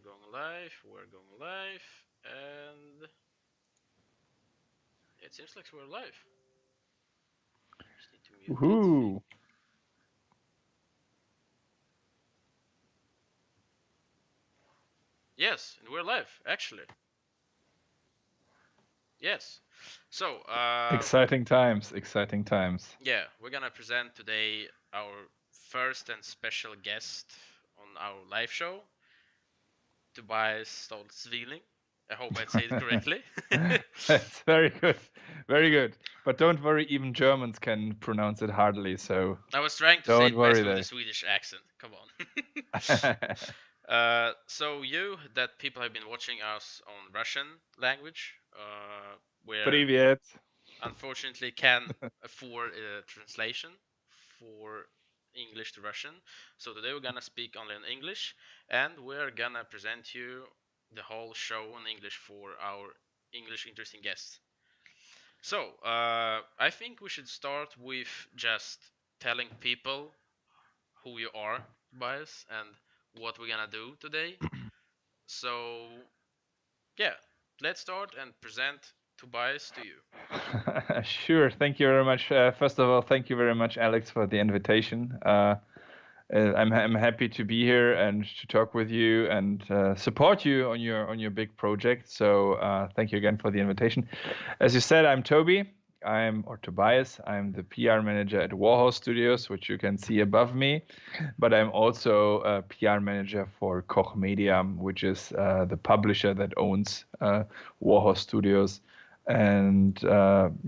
going live. We're going live, and it seems like we're live. Just need to mute that thing. Woohoo! Yes, and we're live, actually. Yes. So, Exciting times, exciting times. yeah, we're gonna present today our first and special guest on our live show, Tobias Stolz Zwilling. I hope I say it correctly. That's very good, very good. But don't worry, even Germans can pronounce it hardly, so I was trying to say don't it worry best with a there. Swedish accent. Come on. So you that people have been watching us on Russian language, where Привет. unfortunately can afford a translation for English to Russian. So today we're gonna speak only in English, and we're gonna present you the whole show in English for our English interesting guests. So I think we should start with just telling people who you are, Tobias, and what we're gonna do today. So yeah, let's start and present Tobias to you. Sure, thank you very much. First of all, thank you very much, Alex, for the invitation. I'm happy to be here and to talk with you and support you on your big project. So thank you again for the invitation. As you said, I'm Toby. Or Tobias. I'm the PR manager at Warhorse Studios, which you can see above me. But I'm also a PR manager for Koch Media, which is the publisher that owns Warhorse Studios. And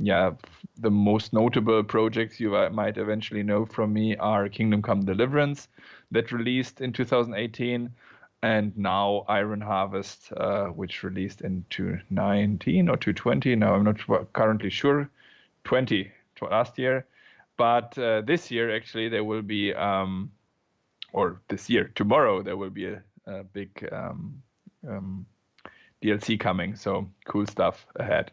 yeah, the most notable projects you might eventually know from me are Kingdom Come Deliverance, that released in 2018, and now Iron Harvest, which released in 2019 or 2020. Now I'm not currently sure. 20 last year, but this year actually there will be, or this year tomorrow there will be a big um, DLC coming. So cool stuff ahead.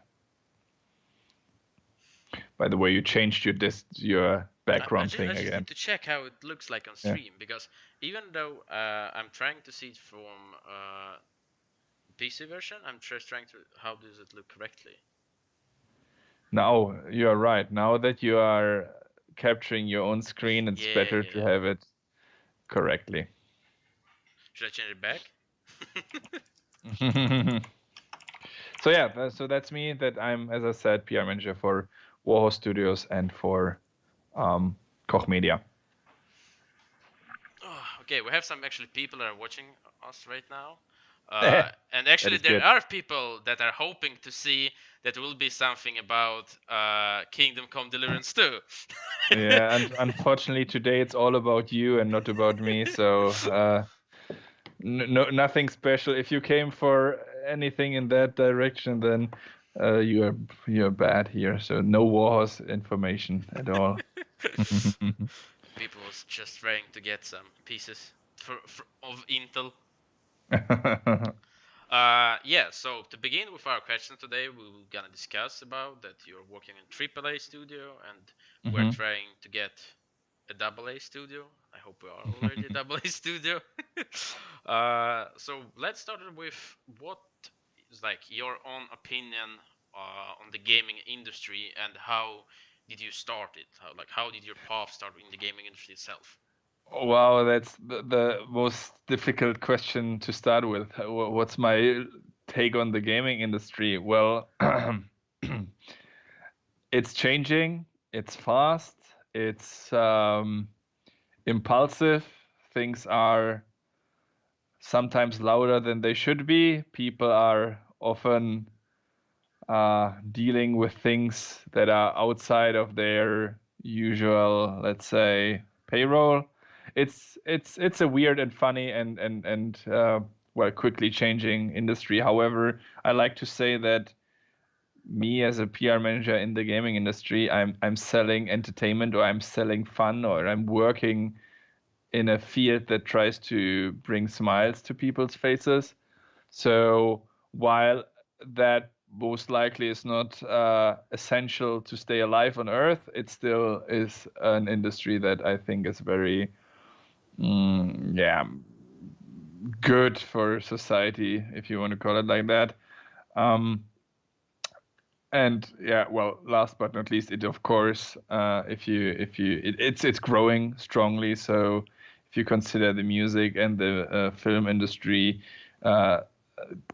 By the way, you changed your background I thing just need again. to check how it looks like on Yeah. stream because even though I'm trying to see it from PC version, I'm just trying to how does it look correctly. Now you are right. Now that you are capturing your own screen, it's Yeah, better yeah, to yeah. have it correctly. Should I change it back? So yeah, so that's me. That I'm, as I said, PR manager for Warhorse Studios and for Koch Media. Oh, okay, we have some actually people that are watching us right now. That And actually, is there good. are people that are hoping to see that will be something about Kingdom Come Deliverance too. Yeah, and unfortunately today it's all about you and not about me. So no, nothing special. If you came for anything in that direction, then you're bad here. So no Warhorse information at all. People was just trying to get some pieces of Intel. Yeah, so to begin with our question today, we're gonna discuss about that you're working in AAA studio and we're Hmm. trying to get a double A studio. I hope we are already a double A studio. So let's start with what is like your own opinion on the gaming industry and how did you start it? How did your path start in the gaming industry itself? Wow, that's the most difficult question to start with. What's my take on the gaming industry? Well, it's changing, it's fast, it's impulsive. Things are sometimes louder than they should be. People are often dealing with things that are outside of their usual, let's say, payroll. It's a weird and funny and well, quickly changing industry. However, I like to say that me as a PR manager in the gaming industry, I'm selling entertainment, or I'm selling fun, or I'm working in a field that tries to bring smiles to people's faces. So while that most likely is not essential to stay alive on Earth, it still is an industry that I think is very, yeah, good for society, if you want to call it like that. Um, and yeah, well, last but not least, it of course, it's growing strongly. So if you consider the music and the film industry uh,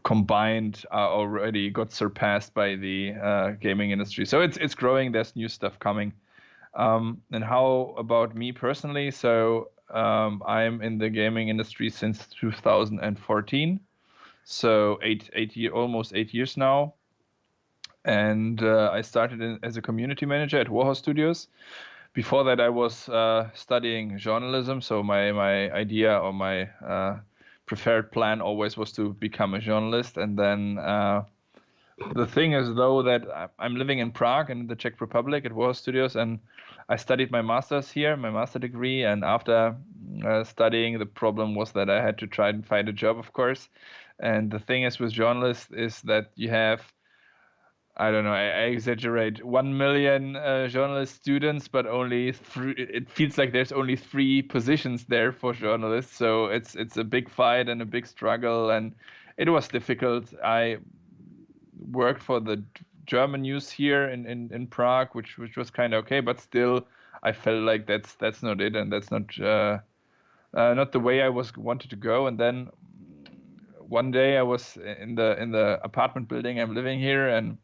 combined, are already got surpassed by the gaming industry. So it's growing. There's new stuff coming. And how about me personally? So I'm in the gaming industry since 2014. So almost 8 years now. And I started as a community manager at Warhol Studios. Before that, I was studying journalism. So my idea or my preferred plan always was to become a journalist. And then the thing is, though, that I'm living in Prague in the Czech Republic at Warhol Studios, and I studied my master's here, my master degree. And after studying, the problem was that I had to try and find a job, of course. And the thing is with journalists is that you have, I don't know, I exaggerate, 1 million journalist students, but only three, it feels like there's only three positions there for journalists. So it's a big fight and a big struggle, and it was difficult. I worked for the German news here in Prague, which was kind of okay, but still I felt like that's not it, and that's not the way I was wanted to go. And then one day I was in the apartment building I'm living here, and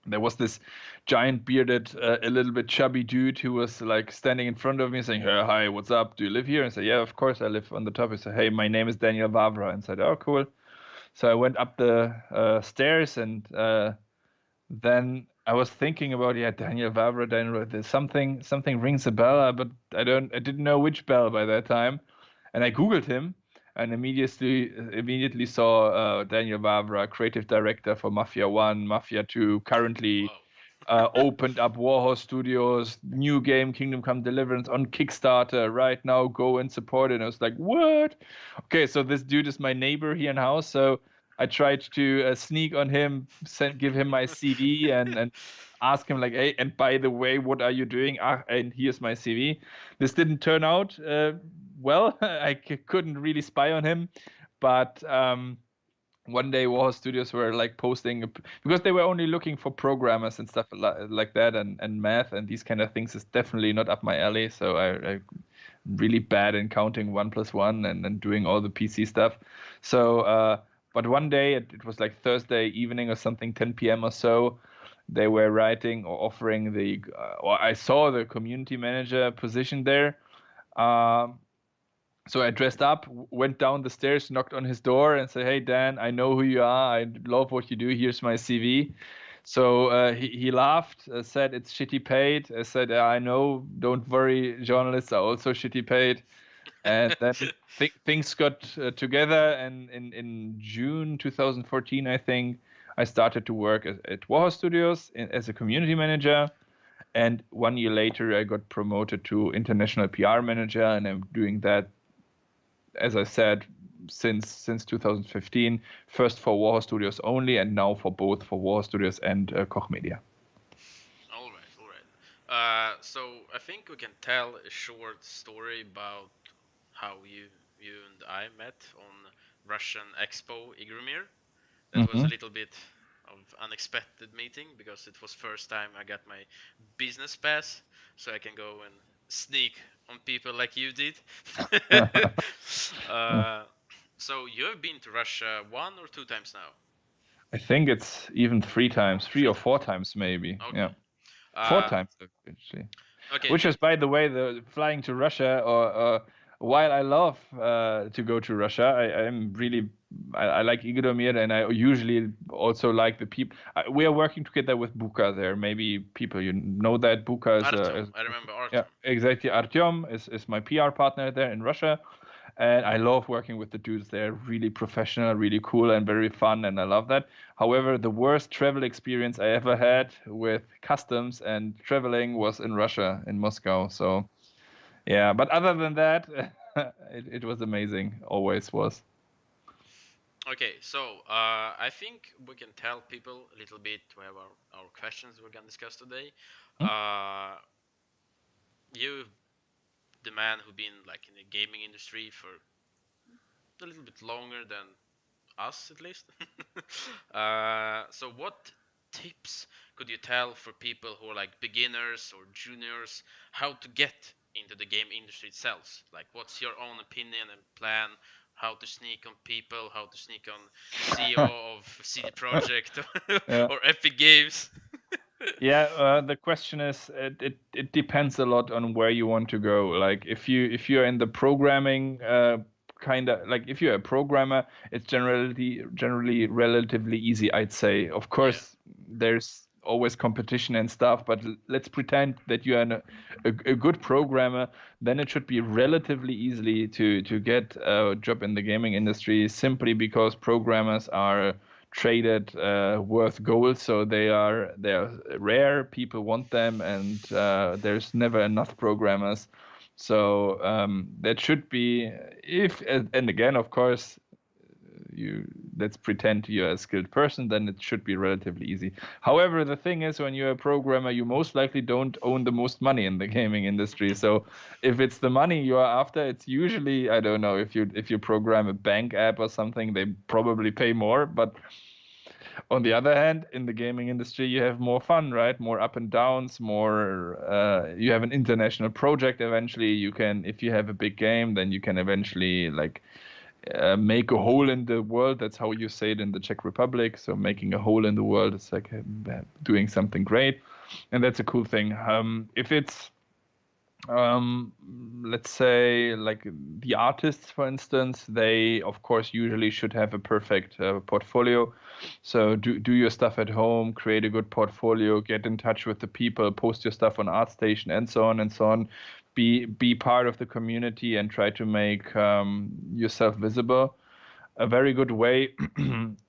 there was this giant bearded, a little bit chubby dude who was like standing in front of me saying, "Hey, hi, what's up? Do you live here?" And I said, "Yeah, of course I live on the top." He said, "Hey, my name is Daniel Vavra." And I said, "Oh, cool." So I went up the stairs, and then I was thinking about, yeah, Daniel Vavra, Daniel. There's something rings a bell, I didn't know which bell by that time, and I googled him, and immediately saw Daniel Vavra, creative director for Mafia 1, Mafia 2, currently Wow. opened up Warhorse Studios, new game Kingdom Come Deliverance on Kickstarter right now. Go and support it. And I was like, what? Okay, so this dude is my neighbor here in house. So I tried to sneak on him, give him my CV, and ask him like, hey, and by the way, what are you doing? Ah, and here's my CV. This didn't turn out well. Couldn't really spy on him, but one day Warhol Studios were like posting, because they were only looking for programmers and stuff like that, and math and these kind of things is definitely not up my alley. So I really bad in counting one plus one and doing all the PC stuff. So but one day it was like Thursday evening or something, 10 p.m. or so. They were writing or offering or I saw the community manager position there. Um, so I dressed up, went down the stairs, knocked on his door, and said, "Hey Dan, I know who you are. I love what you do. Here's my CV." So he laughed, said, "It's shitty paid." I said, "Yeah, I know. Don't worry. Journalists are also shitty paid." And then things got together, and in June 2014, I think I started to work at Warhol Studios as a community manager. And 1 year later, I got promoted to international PR manager, and I'm doing that, as I said, since 2015. First for Warhol Studios only, and now for Warhol Studios and Koch Media. All right, all right. So I think we can tell a short story about how you and I met on Russian Expo Igromir. That was a Hmm. little bit of unexpected meeting because it was first time I got my business pass, so I can go and sneak on people like you did. uh, so you have been to Russia 1 or 2 times now? I think it's even 3 times, three Three or times. four times maybe. Yeah, Okay. four Uh, times actually. okay. Which is, by the way, the flying to Russia, or while I love to go to Russia, I'm really I like Igoromir, and I usually also like the people. We are working together with Buka there. Maybe people you know that Buka Artyom. is I remember yeah, Artyom. exactly. Artyom is my PR partner there in Russia, and I love working with the dudes. They're really professional, really cool, and very fun, and I love that. However, the worst travel experience I ever had with customs and traveling was in Russia, in Moscow. So, yeah, but other than that, it was amazing. Always was. Okay, so I think we can tell people a little bit to have our questions we're gonna discuss today. Hmm? Uh, you, the man who been like in the gaming industry for a little bit longer than us at least. So what tips could you tell for people who are like beginners or juniors how to get into the game industry itself? Like what's your own opinion and plan? How to sneak on people, how to sneak on CEO of CD Projekt Yeah. or Epic Games? Yeah, the question is, it depends a lot on where you want to go. Like if you're in the programming kind of like if you're a programmer, it's generally relatively easy, I'd say. Of Yeah. course, there's always competition and stuff, but let's pretend that you are a good programmer, then it should be relatively easily to get a job in the gaming industry simply because programmers are traded worth gold, so they are rare. People want them, and there's never enough programmers. So that should be if and again, of course, you let's pretend you're a skilled person, then it should be relatively easy. However, the thing is, when you're a programmer, you most likely don't own the most money in the gaming industry. So if it's the money you are after, it's usually, I don't know, if you program a bank app or something, they probably pay more. But on the other hand, in the gaming industry, you have more fun, right? More up and downs, more. You have an international project. Eventually, you can, if you have a big game, then you can eventually like make a hole in the world. That's how you say it in the Czech Republic. So making a hole in the world is like doing something great, and that's a cool thing. If it's um, let's say like the artists, for instance, they of course usually should have a perfect portfolio. So do your stuff at home, create a good portfolio, get in touch with the people, post your stuff on ArtStation, and so on and so on. Be part of the community and try to make yourself visible. A very good way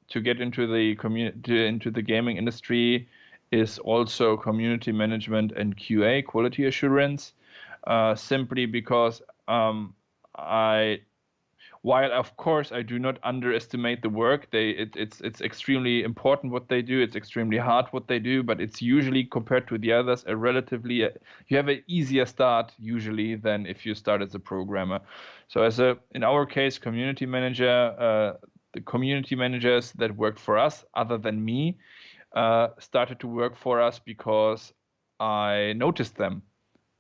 to get into the community, into the gaming industry, is also community management and QA, quality assurance. Simply because I while of course I do not underestimate the work it's extremely important what they do, it's extremely hard what they do, but it's usually compared to the others a relatively you have an easier start usually than if you start as a programmer. So as a in our case community manager, the community managers that worked for us other than me started to work for us because I noticed them.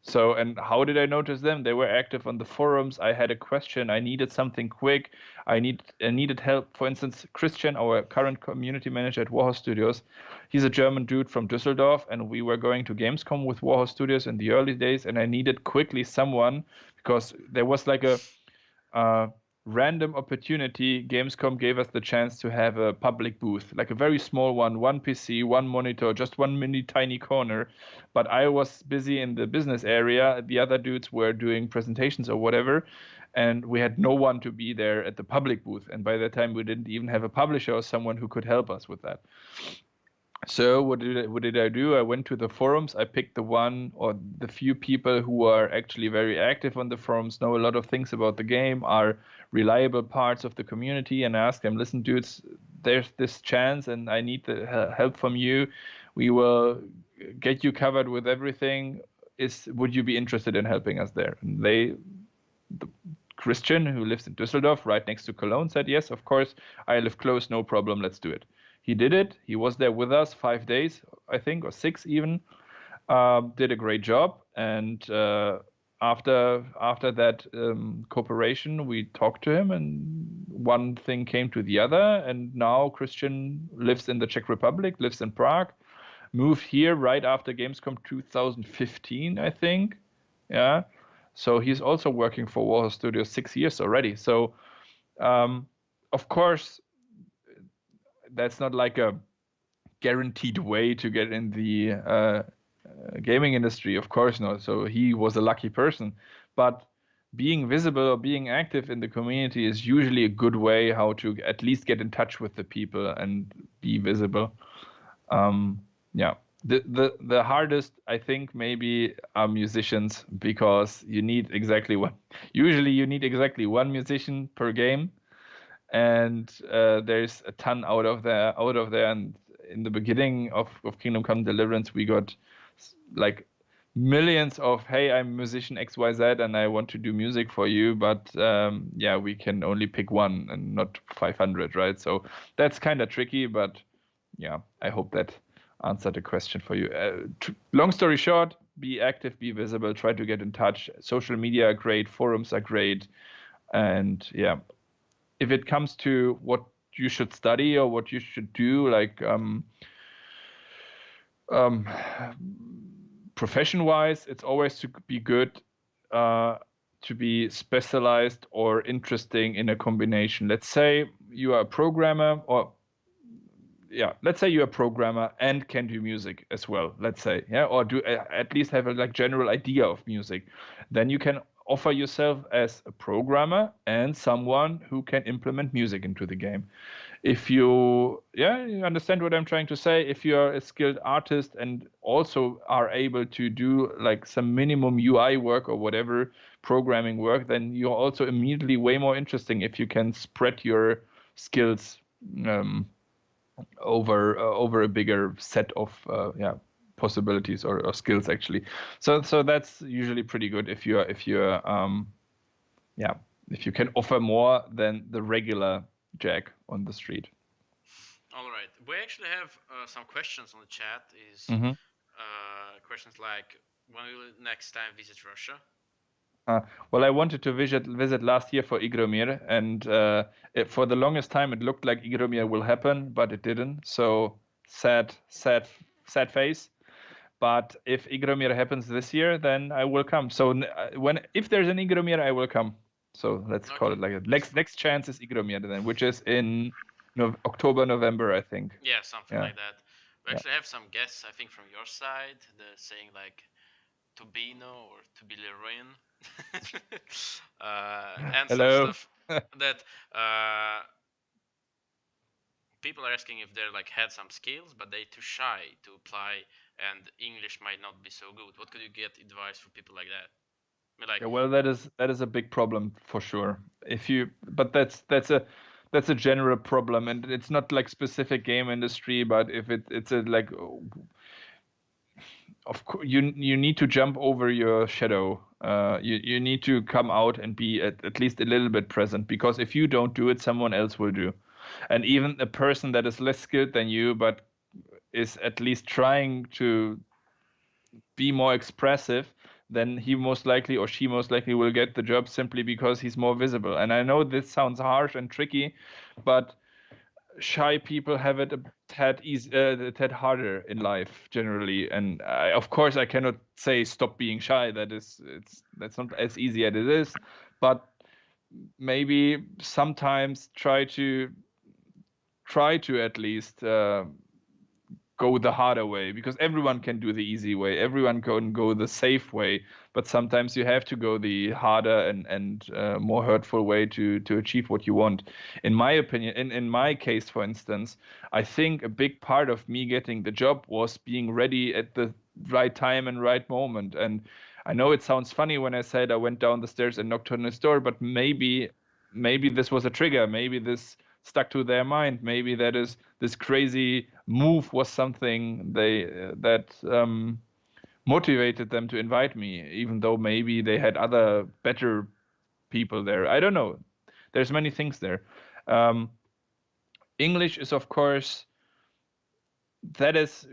So, and how did I notice them? They were active on the forums. I had a question. I needed something quick. I needed help. For instance, Christian, our current community manager at Warhorse Studios, he's a German dude from Düsseldorf, and we were going to Gamescom with Warhorse Studios in the early days, and I needed quickly someone because there was like a uh, random opportunity. Gamescom gave us the chance to have a public booth, like a very small one PC, one monitor, just one mini tiny corner. But I was busy in the business area. The other dudes were doing presentations or whatever. And we had no one to be there at the public booth. And by that time, we didn't even have a publisher or someone who could help us with that. So what did I do? I went to the forums. I picked the one or the few people who are actually very active on the forums, know a lot of things about the game, are reliable parts of the community, and I asked them, "Listen, dudes, there's this chance, and I need the help from you. We will get you covered with everything. Would you be interested in helping us there?" And the Christian, who lives in Düsseldorf, right next to Cologne, said, "Yes, of course. I live close. No problem. Let's do it." He did it. He was there with us 5 days, I think, or six even. Did a great job. And after that cooperation, we talked to him, and one thing came to the other. And now Christian lives in the Czech Republic, lives in Prague, moved here right after Gamescom 2015, I think. Yeah. So he's also working for Warhorse Studios 6 years already. So of course, that's not like a guaranteed way to get in the gaming industry. Of course not. So he was a lucky person. But being visible or being active in the community is usually a good way how to at least get in touch with the people and be visible. Yeah. The hardest, I think, maybe are musicians, because you need exactly one. Usually you need exactly one musician per game, and there's a ton out of there. And in the beginning of Kingdom Come Deliverance, we got like millions of, hey, I'm musician XYZ and I want to do music for you, but yeah, we can only pick one and not 500, right? So that's kind of tricky, but yeah, I hope that answered the question for you. Long story short, be active, be visible, try to get in touch. Social media are great, forums are great, and yeah, if it comes to what you should study or what you should do, like um, profession-wise, it's always to be good to be specialized or interesting in a combination. Let's say you are a programmer, or yeah, let's say you're a programmer and can do music as well. Let's say, yeah, or do at least have a like general idea of music. Then you can offer yourself as a programmer and someone who can implement music into the game. If you, yeah, you understand what I'm trying to say. If you're a skilled artist and also are able to do like some minimum UI work or whatever programming work, then you're also immediately way more interesting if you can spread your skills over a bigger set of yeah, possibilities or skills actually. So that's usually pretty good if you're yeah, if you can offer more than the regular jack on the street. All right. We actually have some questions on the chat. Is Mm-hmm. questions like, when will you next time visit Russia? Uh, well, I wanted to visit last year for Igromir, and for the longest time it looked like Igromir will happen, but it didn't. So sad face. But if Igromir happens this year, then I will come. So if there's an Igromir, I will come. So let's call Okay. it like that. Next chance is Igromir then, which is in October, November, I think. Yeah, something Yeah, like that. We yeah. actually have some guests, I think, from your side. They're saying like Tobino or Tobileroin, and some Hello. stuff that people are asking if they're like had some skills, but they're too shy to apply, and English might not be so good. What could you get advice for people like that? I mean, like, Yeah, well, that is a big problem for sure. But that's a general problem, and it's not like specific game industry, but if it's a like, of course, you need to jump over your shadow. You need to come out and be at least a little bit present, because if you don't do it, someone else will do. And even a person that is less skilled than you, but is at least trying to be more expressive, then he most likely or she most likely will get the job simply because he's more visible. And I know this sounds harsh and tricky, but shy people have it a tad harder in life generally. And of course, I cannot say stop being shy. That's not as easy as it is, but maybe sometimes try to at least go the harder way, because everyone can do the easy way, everyone can go the safe way, but sometimes you have to go the harder and more hurtful way to achieve what you want. In my opinion, in my case, for instance, I think a big part of me getting the job was being ready at the right time and right moment. And I know it sounds funny when I said I went down the stairs and knocked on his door, but maybe this was a trigger, maybe this stuck to their mind, maybe that is this crazy move was something that motivated them to invite me, even though maybe they had other better people there. I don't know. There's many things there. Um, English is, of course, that is,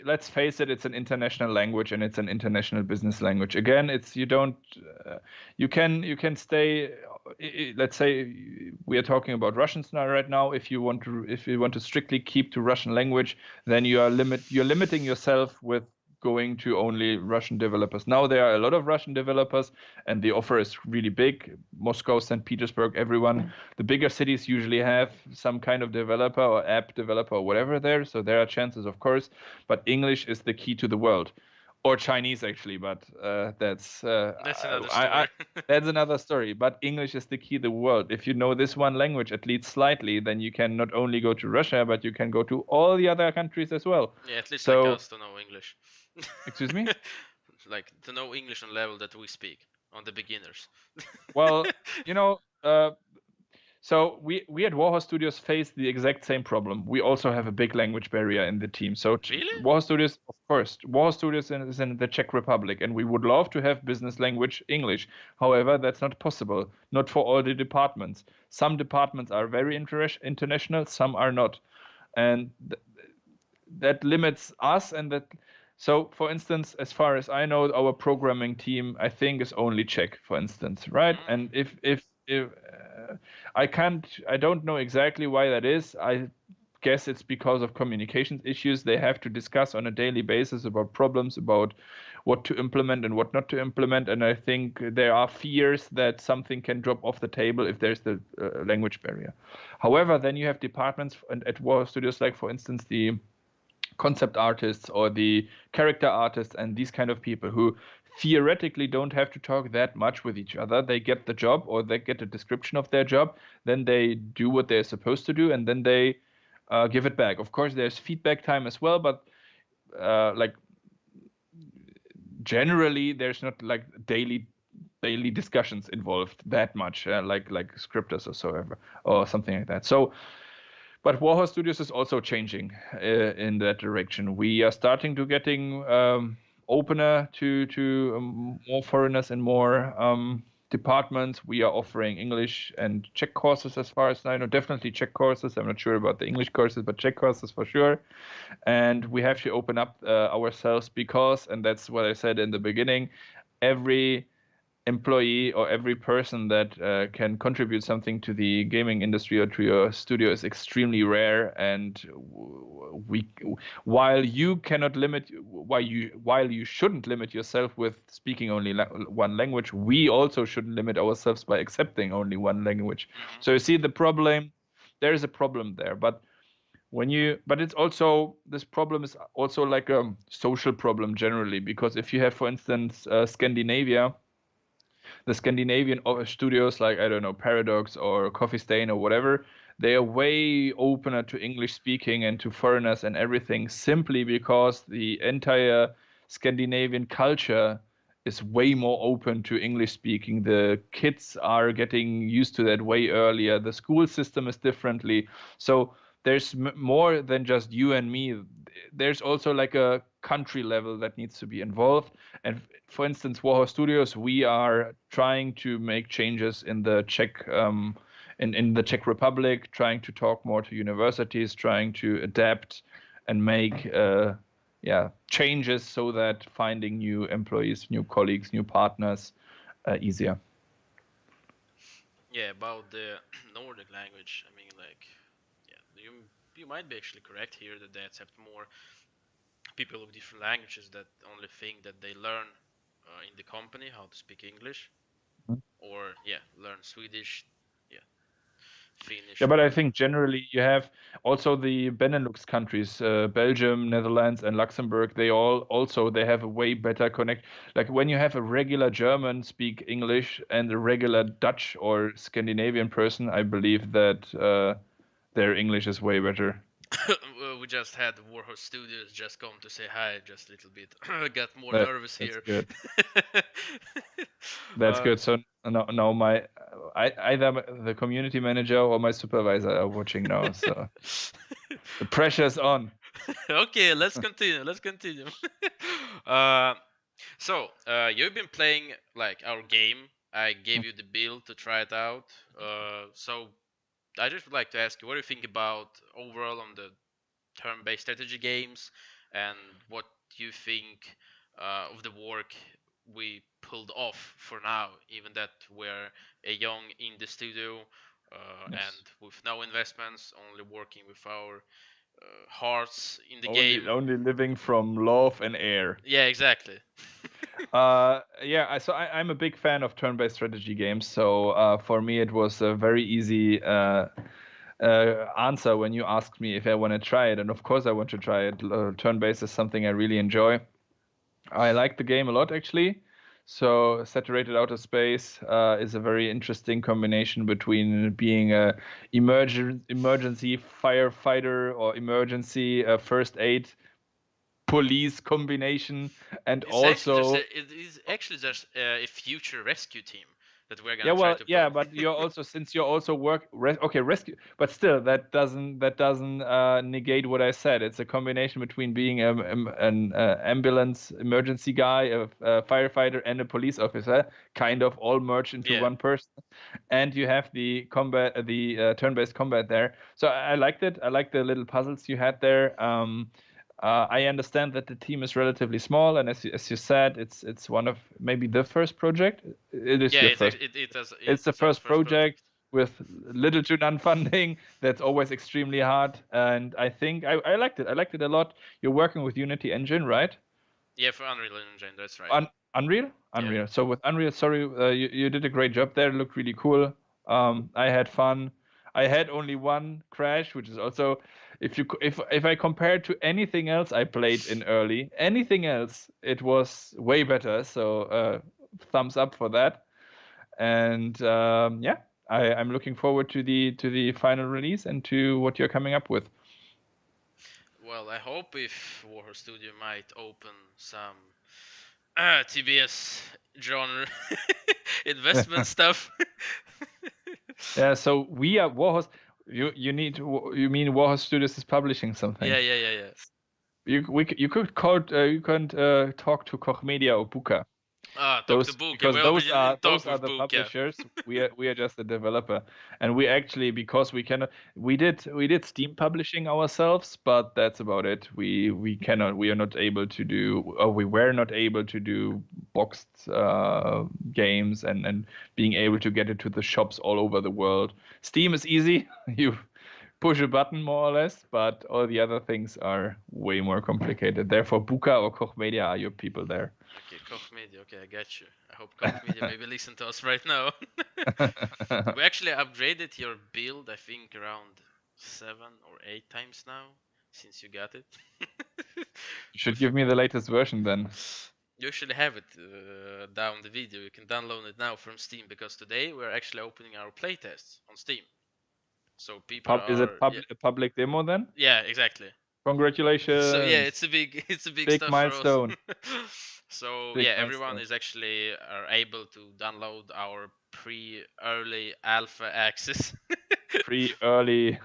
let's face it, it's an international language and it's an international business language. Again, it's you don't you can stay, let's say we are talking about Russians now right now. If you want to strictly keep to Russian language, then you're limiting yourself with going to only Russian developers. Now there are a lot of Russian developers and the offer is really big. Moscow, St. Petersburg, everyone. The bigger cities usually have some kind of developer or app developer or whatever there. So there are chances, of course, but English is the key to the world. Or Chinese actually, but that's another I story. that's another story. But English is the key to the world. If you know this one language at least slightly, then you can not only go to Russia, but you can go to all the other countries as well. Yeah, at least like So, us to know English. excuse me? Like to know English on level that we speak on the beginners. Well, you know, So we at Warhorse Studios face the exact same problem. We also have a big language barrier in the team. So Really? Warhorse Studios, of course, Warhorse Studios is in the Czech Republic, and we would love to have business language English. However, that's not possible. Not for all the departments. Some departments are very international, some are not, and that limits us. And that, so for instance, as far as I know, our programming team, I think, is only Czech, for instance, right? And Mm. if I don't know exactly why that is. I guess it's because of communications issues. They have to discuss on a daily basis about problems, about what to implement and what not to implement. And I think there are fears that something can drop off the table if there's the language barrier. However, then you have departments at War Studios, like for instance the concept artists or the character artists and these kind of people who theoretically don't have to talk that much with each other. They get the job or they get a description of their job, then they do what they're supposed to do, and then they give it back. Of course, there's feedback time as well, but like generally, there's not like daily discussions involved that much, like scripters or so ever, or something like that. So but Warhorse Studios is also changing in that direction. We are starting to getting opener to more foreigners and more departments. We are offering English and Czech courses, as far as I know. Definitely Czech courses. I'm not sure about the English courses, but Czech courses for sure. And we have to open up ourselves because, and that's what I said in the beginning, every employee or every person that can contribute something to the gaming industry or to your studio is extremely rare. And we, while you cannot limit, while you shouldn't limit yourself with speaking only one language, we also shouldn't limit ourselves by accepting only one language. Mm-hmm. So you see the problem. There is a problem there, but but it's also, this problem is also like a social problem generally, because if you have, for instance, Scandinavia, the Scandinavian studios like, I don't know, Paradox or Coffee Stain or whatever, they are way opener to English speaking and to foreigners and everything, simply because the entire Scandinavian culture is way more open to English speaking. The kids are getting used to that way earlier. The school system is differently. So there's more than just you and me. There's also like a country level that needs to be involved. And for instance, Warhorse Studios, we are trying to make changes in the Czech in the Czech Republic, trying to talk more to universities, trying to adapt and make changes so that finding new employees, new colleagues, new partners easier. Yeah, about the Nordic language. I mean, like, yeah, you might be actually correct here that they accept more people of different languages that only think that they learn in the company how to speak English, or yeah, learn Swedish, yeah, Finnish, Yeah, but I or think generally you have also the Benelux countries, Belgium, Netherlands, and Luxembourg. They have a way better connect. Like when you have a regular German speak English and a regular Dutch or Scandinavian person, I believe that their English is way better. well, we just had Warhorse Studios just come to say hi just a little bit. I got more That nervous that's here. good. That's uh, good. So now either the community manager or my supervisor are watching now. So the pressure's on. okay, let's continue. Let's continue. uh, you've been playing like our game. I gave you the build to try it out. So I just would like to ask you, what do you think about overall on the turn-based strategy games, and what you think of the work we pulled off for now, even that we're a young indie studio and Yes. with no investments, only working with our hearts in the game. Only living from love and air. Yeah, exactly. I'm a big fan of turn-based strategy games. So for me, it was a very easy answer when you asked me if I want to try it, and of course I want to try it. Turn-based is something I really enjoy. I like the game a lot, actually. So Saturated Outer Space is a very interesting combination between being a emergency firefighter or emergency first aid police combination, and It's actually just also it is actually just a future rescue team. that we're Yeah, gonna try well, to yeah, pull. but you're also since you're also okay, rescue, but still that doesn't negate what I said. It's a combination between being an ambulance emergency guy, a firefighter, and a police officer, kind of all merged into Yeah. one person. And you have the combat, the turn-based combat there. So I liked it. I liked the little puzzles you had there. I understand that the team is relatively small, and as you said, it's one of maybe the first project. It is Yeah, your it's first. actually, it It's the is our first first project. project with little to none funding. That's always extremely hard, and I think I liked it. I liked it a lot. You're working with Unity Engine, right? Yeah, for Unreal Engine, that's right. Unreal? Yeah. Unreal. So with Unreal, sorry, you did a great job there. It looked really cool. I had fun. I had only one crash, which is also, if I compare it to anything else I played in early, anything else, it was way better. So thumbs up for that. And yeah, I'm looking forward to the final release and to what you're coming up with. Well, I hope if Warhol Studio might open some TBS genre investment stuff. Yeah, so we are Warhorse. You mean Warhorse Studios is publishing something? Yeah. You could talk to Koch Media or Buka. Talk to Those Book. Yeah, because well, we didn't talk those are with the Book. Yeah. publishers. We are just the developer, and we actually, because we cannot, we did Steam publishing ourselves, but that's about it. We are not able to do, or we were not able to do boxed games and being able to get it to the shops all over the world. Steam is easy. You push a button more or less, but all the other things are way more complicated. Therefore, Buka or Koch Media are your people there. Okay, Koch Media. Okay, I got you. I hope Koch Media maybe listen to us right now. We actually upgraded your build, I think, around 7 or 8 times now since you got it. You should With give me the latest version then. You actually have it down the video. You can download it now from Steam because today we're actually opening our playtests on Steam. So people Is it are a public demo then? yeah, exactly. So yeah, Congratulations. it's a big Big stuff for us. milestone. So Big yeah, everyone milestone. is actually are able to download our pre-early alpha access. Early.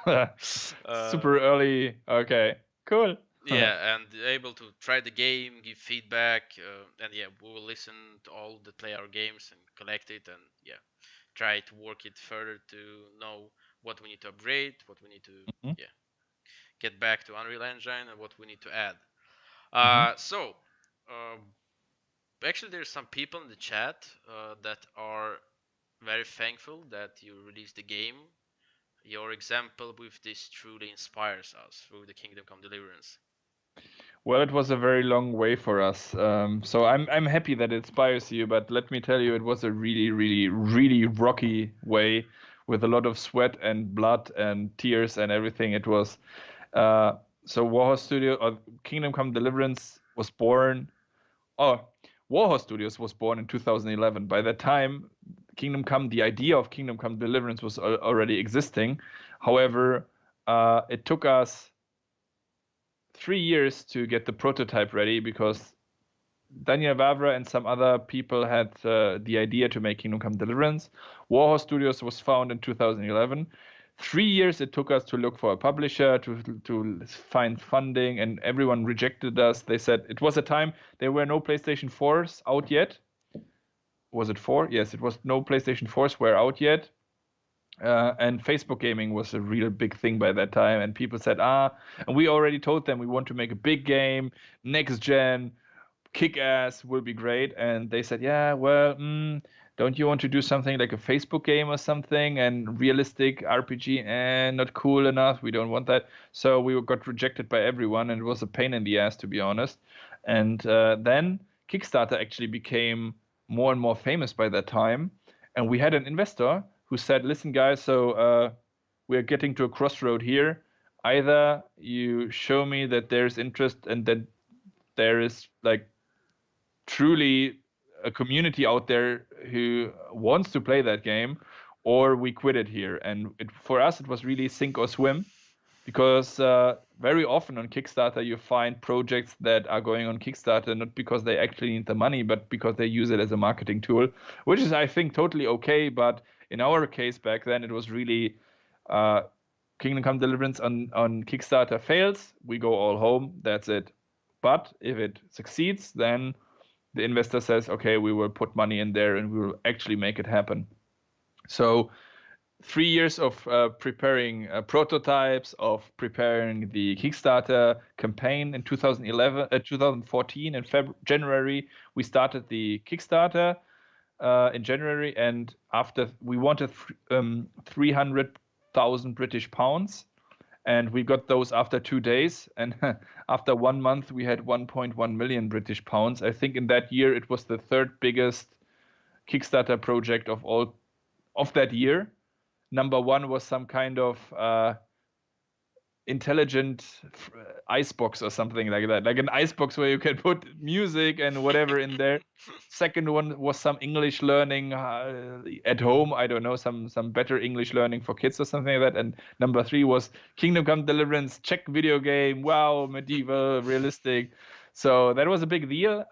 uh, Super early. Okay. Cool. yeah, and able to try the game, give feedback, and yeah, we will listen to all that play our games and collect it, and yeah, try to work it further to know what we need to upgrade, what we need to Mhm, yeah get back to Unreal Engine, and what we need to add. mhm. So actually, there's some people in the chat that are very thankful that you released the game. Your example with this truly inspires us through the Kingdom Come Deliverance. Well, it was a very long way for us. So I'm happy that it inspires you, but let me tell you, it was a really, really, really rocky way with a lot of sweat and blood and tears and everything. It was uh, so Warhorse Studio or Kingdom Come Deliverance was born. Oh, Warhorse Studios was born in 2011. By that time, the idea of Kingdom Come Deliverance was already existing. However, it took us 3 years to get the prototype ready because Daniel Vavra and some other people had the idea to make Kingdom Come Deliverance. Warhorse Studios was founded in 2011. 3 years it took us to look for a publisher, to find funding, and everyone rejected us. They said it was a time there were no PlayStation 4s out yet. Was it 4? Yes, it was no PlayStation 4s were out yet. And Facebook gaming was a real big thing by that time. And people said, and we already told them we want to make a big game, next gen, kick ass, will be great. And they said, yeah, well, don't you want to do something like a Facebook game or something and realistic RPG? And not cool enough. We don't want that. So we got rejected by everyone, and it was a pain in the ass, to be honest. And then Kickstarter actually became more and more famous by that time. And we had an investor who said, listen, guys, so we're getting to a crossroad here. Either you show me that there's interest and that there is like truly a community out there who wants to play that game, or we quit it here. And for us, it was really sink or swim. because very often on Kickstarter you find projects that are going on Kickstarter not because they actually need the money, but because they use it as a marketing tool, which is, I think, totally okay. But in our case back then, it was really Kingdom Come Deliverance on Kickstarter fails, we go all home, that's it. But if it succeeds, then the investor says, okay, we will put money in there and we will actually make it happen. So 3 years of preparing prototypes, of preparing the Kickstarter campaign in 2014 in January. We started the Kickstarter in January, and after we wanted 300,000 British pounds, and we got those after 2 days. And after 1 month, we had 1.1 million British pounds. I think in that year it was the third biggest Kickstarter project of that year. Number one was some kind of intelligent icebox or something like that, like an icebox where you can put music and whatever in there. Second one was some English learning at home. I don't know, some better English learning for kids or something like that. And number three was Kingdom Come Deliverance, Czech video game. Wow, medieval, realistic. So that was a big deal.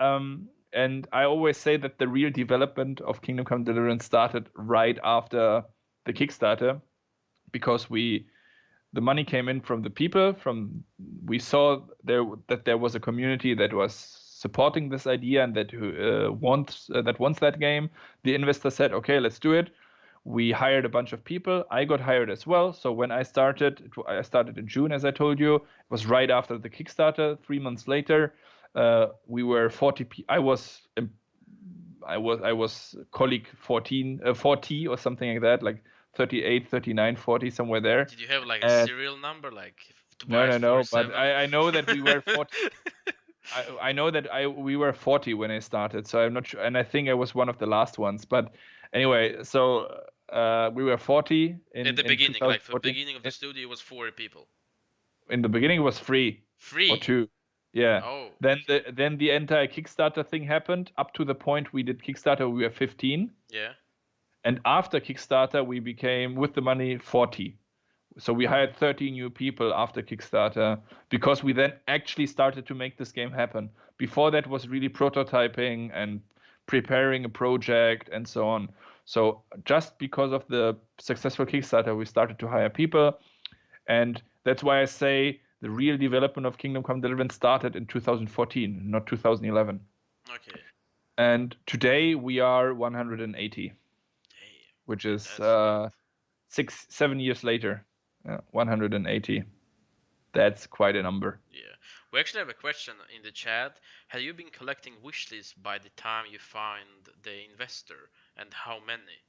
And I always say that the real development of Kingdom Come Deliverance started right after the Kickstarter, because the money came in from the people. We saw that there was a community that was supporting this idea and that wants that game. The investor said, okay, let's do it. We hired a bunch of people. I got hired as well. So when I started in June, as I told you. It was right after the Kickstarter. 3 months later, we were 40. I was colleague 40 or something like that, like 38, 39, 40, somewhere there. Did you have like a serial number, like Tobias no, but I know that we were 40. I know that we were 40 when I started, so I'm not sure, and I think I was one of the last ones. But anyway, so we were 40 at the beginning, like the beginning of the studio was 40 people. In the beginning, it was three or two. Yeah. Oh. Then the entire Kickstarter thing happened. Up to the point we did Kickstarter, we were 15. Yeah. And after Kickstarter, we became, with the money, 40. So we hired 30 new people after Kickstarter, because we then actually started to make this game happen. Before that was really prototyping and preparing a project and so on. So just because of the successful Kickstarter, we started to hire people. And that's why I say the real development of Kingdom Come Deliverance started in 2014, not 2011. Okay. And today we are 180, which is 7 years later. 180. That's quite a number. Yeah. We actually have a question in the chat. Have you been collecting wish lists by the time you find the investor, and how many?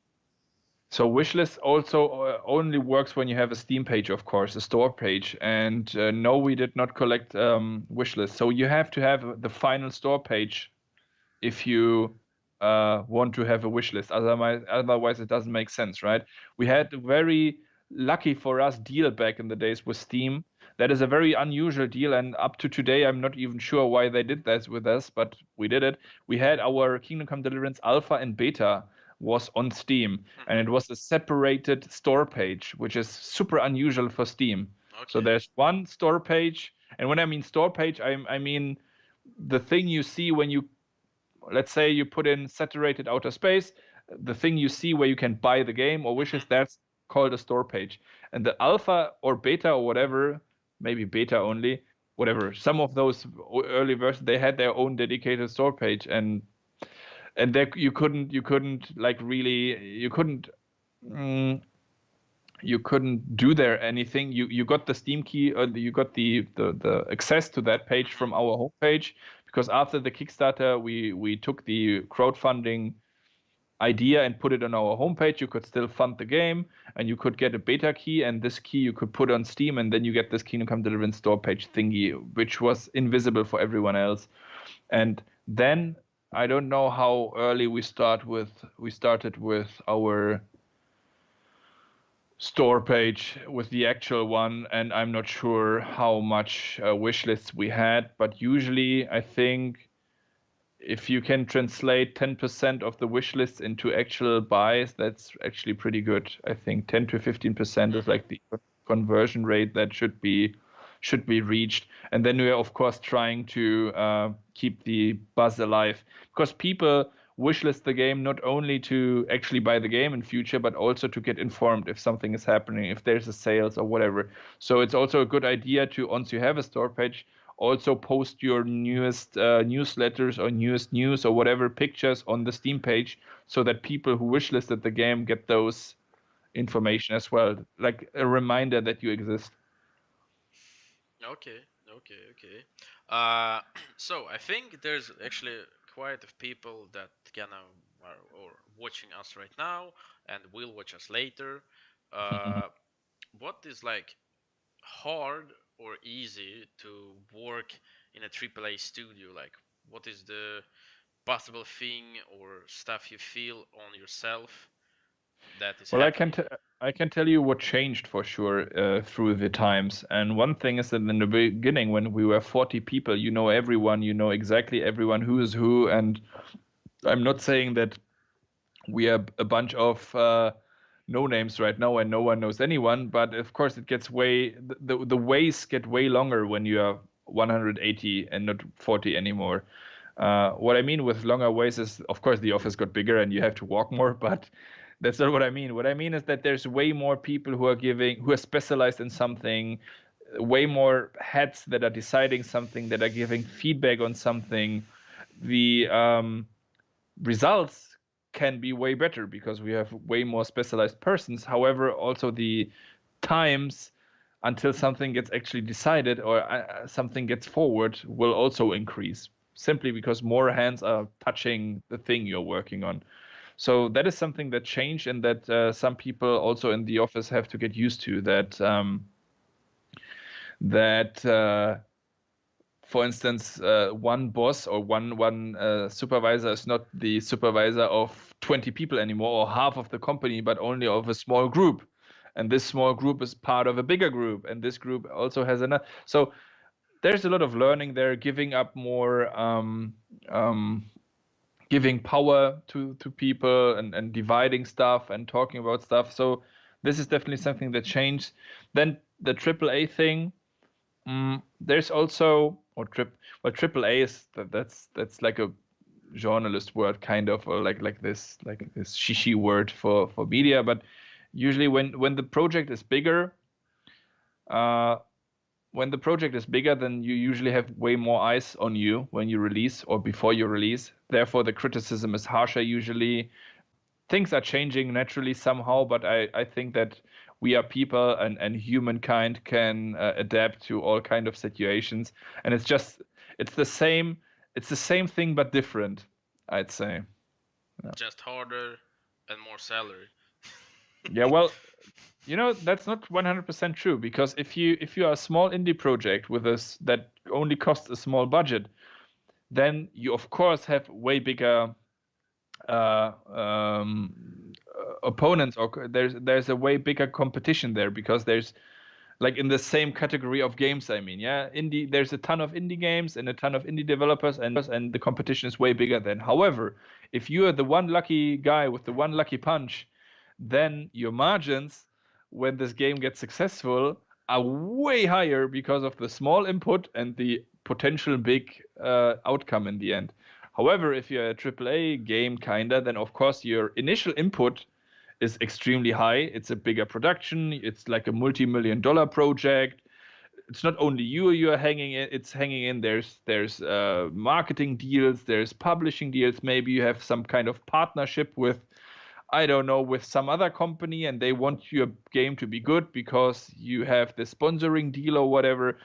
So wishlist also only works when you have a Steam page, of course, a store page. And no, we did not collect wishlist. So you have to have the final store page if you want to have a wishlist. Otherwise, it doesn't make sense, right? We had a very lucky for us deal back in the days with Steam. That is a very unusual deal, and up to today, I'm not even sure why they did that with us, but we did it. We had our Kingdom Come Deliverance Alpha and Beta was on Steam, and it was a separated store page, which is super unusual for Steam. Okay. So there's one store page, and when I mean store page, I mean the thing you see when you, let's say you put in Saturated Outer Space, the thing you see where you can buy the game or wishes, that's called a store page. And the alpha or beta or whatever, maybe beta only, whatever, some of those early versions, they had their own dedicated store page, and there you couldn't like really, you couldn't do there anything. You got the Steam key, or you got the access to that page from our homepage, because after the Kickstarter we took the crowdfunding idea and put it on our homepage. You could still fund the game, and you could get a beta key, and this key you could put on Steam, and then you get this Kingdom Come Deliverance store page thingy, which was invisible for everyone else. And then I don't know how early we started with our store page, with the actual one, and I'm not sure how much wish lists we had, but usually I think if you can translate 10% of the wish lists into actual buys, that's actually pretty good. I think 10 to 15% is like the conversion rate that should be reached. And then we are of course trying to keep the buzz alive, because people wishlist the game not only to actually buy the game in future, but also to get informed if something is happening, if there's a sales or whatever. So it's also a good idea to, once you have a store page, also post your newest newsletters or newest news or whatever pictures on the Steam page, so that people who wishlisted the game get those information as well, like a reminder that you exist. Okay, okay. So I think there's actually quite of people that gonna are or watching us right now and will watch us later. Uh, what is like hard or easy to work in a AAA studio? Like, what is the possible thing or stuff you feel on yourself that is Well, happening? I can tell you what changed for sure through the times. And one thing is that in the beginning, when we were 40 people, you know everyone, you know exactly everyone who is who. And I'm not saying that we are a bunch of no names right now and no one knows anyone, but of course it gets way the ways get way longer when you are 180 and not 40 anymore. What I mean with longer ways is, of course, the office got bigger and you have to walk more, but that's not what I mean. What I mean is that there's way more people who are specialized in something, way more heads that are deciding something, that are giving feedback on something. The results can be way better because we have way more specialized persons. However, also the times until something gets actually decided or something gets forward will also increase, simply because more hands are touching the thing you're working on. So that is something that changed, and that some people also in the office have to get used to. That for instance, one boss or one supervisor is not the supervisor of 20 people anymore, or half of the company, but only of a small group. And this small group is part of a bigger group, and this group also has another. So there's a lot of learning there, giving up more, giving power to people, and dividing stuff and talking about stuff. So this is definitely something that changed. Then the AAA thing. There's also triple A is that's like a journalist word, kind of, or like this shishi word for media. But usually when the project is bigger, uh, then you usually have way more eyes on you when you release or before you release. Therefore, the criticism is harsher usually. Things are changing naturally somehow, but I think that we are people, and humankind can adapt to all kind of situations. And it's the same it's the same thing but different, I'd say. Yeah. Just harder and more salary. Yeah, well, that's not 100% true, because if you are a small indie project with us that only costs a small budget, then you of course have way bigger opponents, or there's a way bigger competition there, because there's, like, in the same category of games, I mean, yeah, indie, there's a ton of indie games and a ton of indie developers, and the competition is way bigger then. However, if you are the one lucky guy with the one lucky punch, then your margins, when this game gets successful, are way higher because of the small input and the potential big outcome in the end. However, if you're a AAA game kinda, then of course your initial input is extremely high. It's a bigger production. It's like a multi-million-dollar project. It's not only you are hanging in. It's hanging in. There's marketing deals. There's publishing deals. Maybe you have some kind of partnership with, I don't know, with some other company, and they want your game to be good because you have the sponsoring deal or whatever.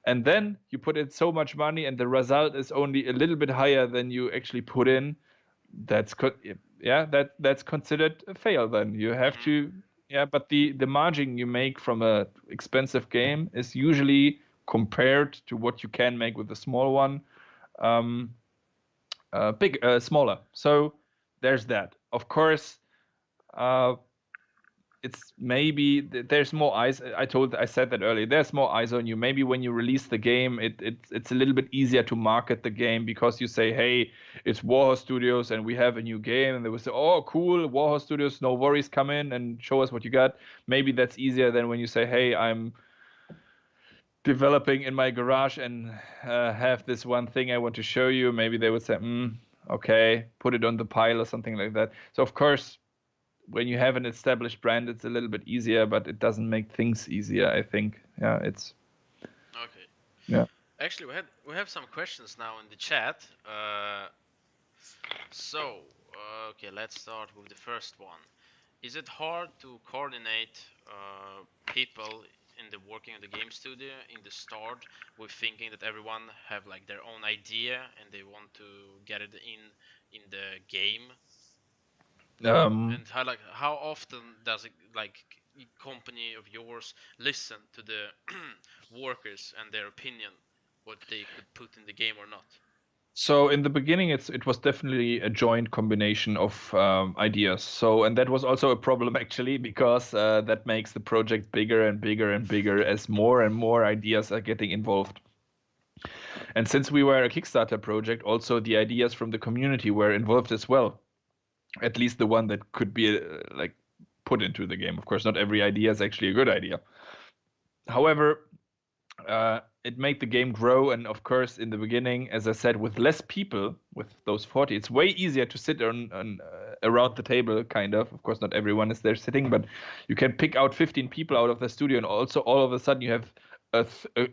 And then you put in so much money, and the result is only a little bit higher than you actually put in. That's yeah, that's considered a fail. Then you have Hmm. to, yeah, but the margin you make from a expensive game is usually, compared to what you can make with a small one, um smaller. So there's that. Of course, uh it's maybe there's more eyes. I said that earlier. There's more eyes on you. Maybe when you release the game, it's a little bit easier to market the game because you say, hey, it's Warhorse Studios and we have a new game, and they will say, oh, cool, Warhorse Studios, no worries, come in and show us what you got. Maybe that's easier than when you say, hey, I'm developing in my garage and have this one thing I want to show you. Maybe they would say, okay, put it on the pile or something like that. So of course, when you have an established brand, it's a little bit easier, but it doesn't make things easier, I think. Yeah, it's Okay. yeah. Actually, we have some questions now in the chat. So, okay, let's start with the first one. Is it hard to coordinate people in the working in the game studio in the start with thinking that everyone have like their own idea and they want to get it in the game? Um, And how often does it like company of yours listen to the workers and their opinion, what they could put in the game or not? so in the beginning, it was definitely a joint combination of ideas. So and that was also a problem actually because that makes the project bigger and bigger and bigger as more and more ideas are getting involved. And since we were a Kickstarter project, also the ideas from the community were involved as well. At least the one that could be like put into the game. Of course, not every idea is actually a good idea. However, it made the game grow, and of course, in the beginning, as I said, with less people, with those 40, it's way easier to sit on around the table, kind of. Of course, not everyone is there sitting, but you can pick out 15 people out of the studio, and also all of a sudden you have a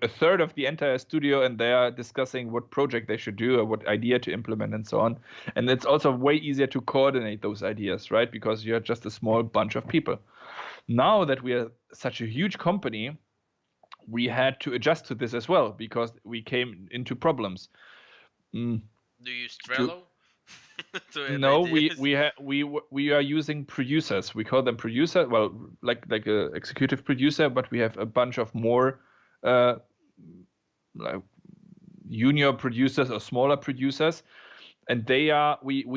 third of the entire studio, and they are discussing what project they should do or what idea to implement, and so on. And it's also way easier to coordinate those ideas, right? Because you're just a small bunch of people. Now that we are such a huge company, we had to adjust to this as well because we came into problems. Mm, Do you use to Trello to add no, ideas? we are using producers. We call them producer. Well, like a executive producer, but we have a bunch of more uh, like junior producers or smaller producers, and we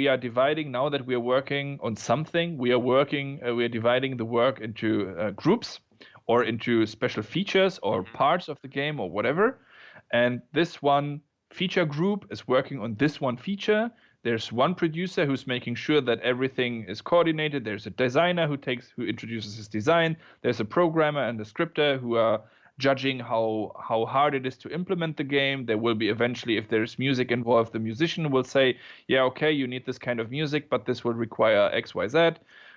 are dividing now that we are working on something. We are dividing the work into groups or into special features or Hmm. parts of the game or whatever. And this one feature group is working on this one feature. There's one producer who's making sure that everything is coordinated. There's a designer who introduces his design. There's a programmer and a scripter who are judging how hard it is to implement the game. There will be eventually, if there's music involved, the musician will say, yeah, okay, you need this kind of music, but this will require XYZ.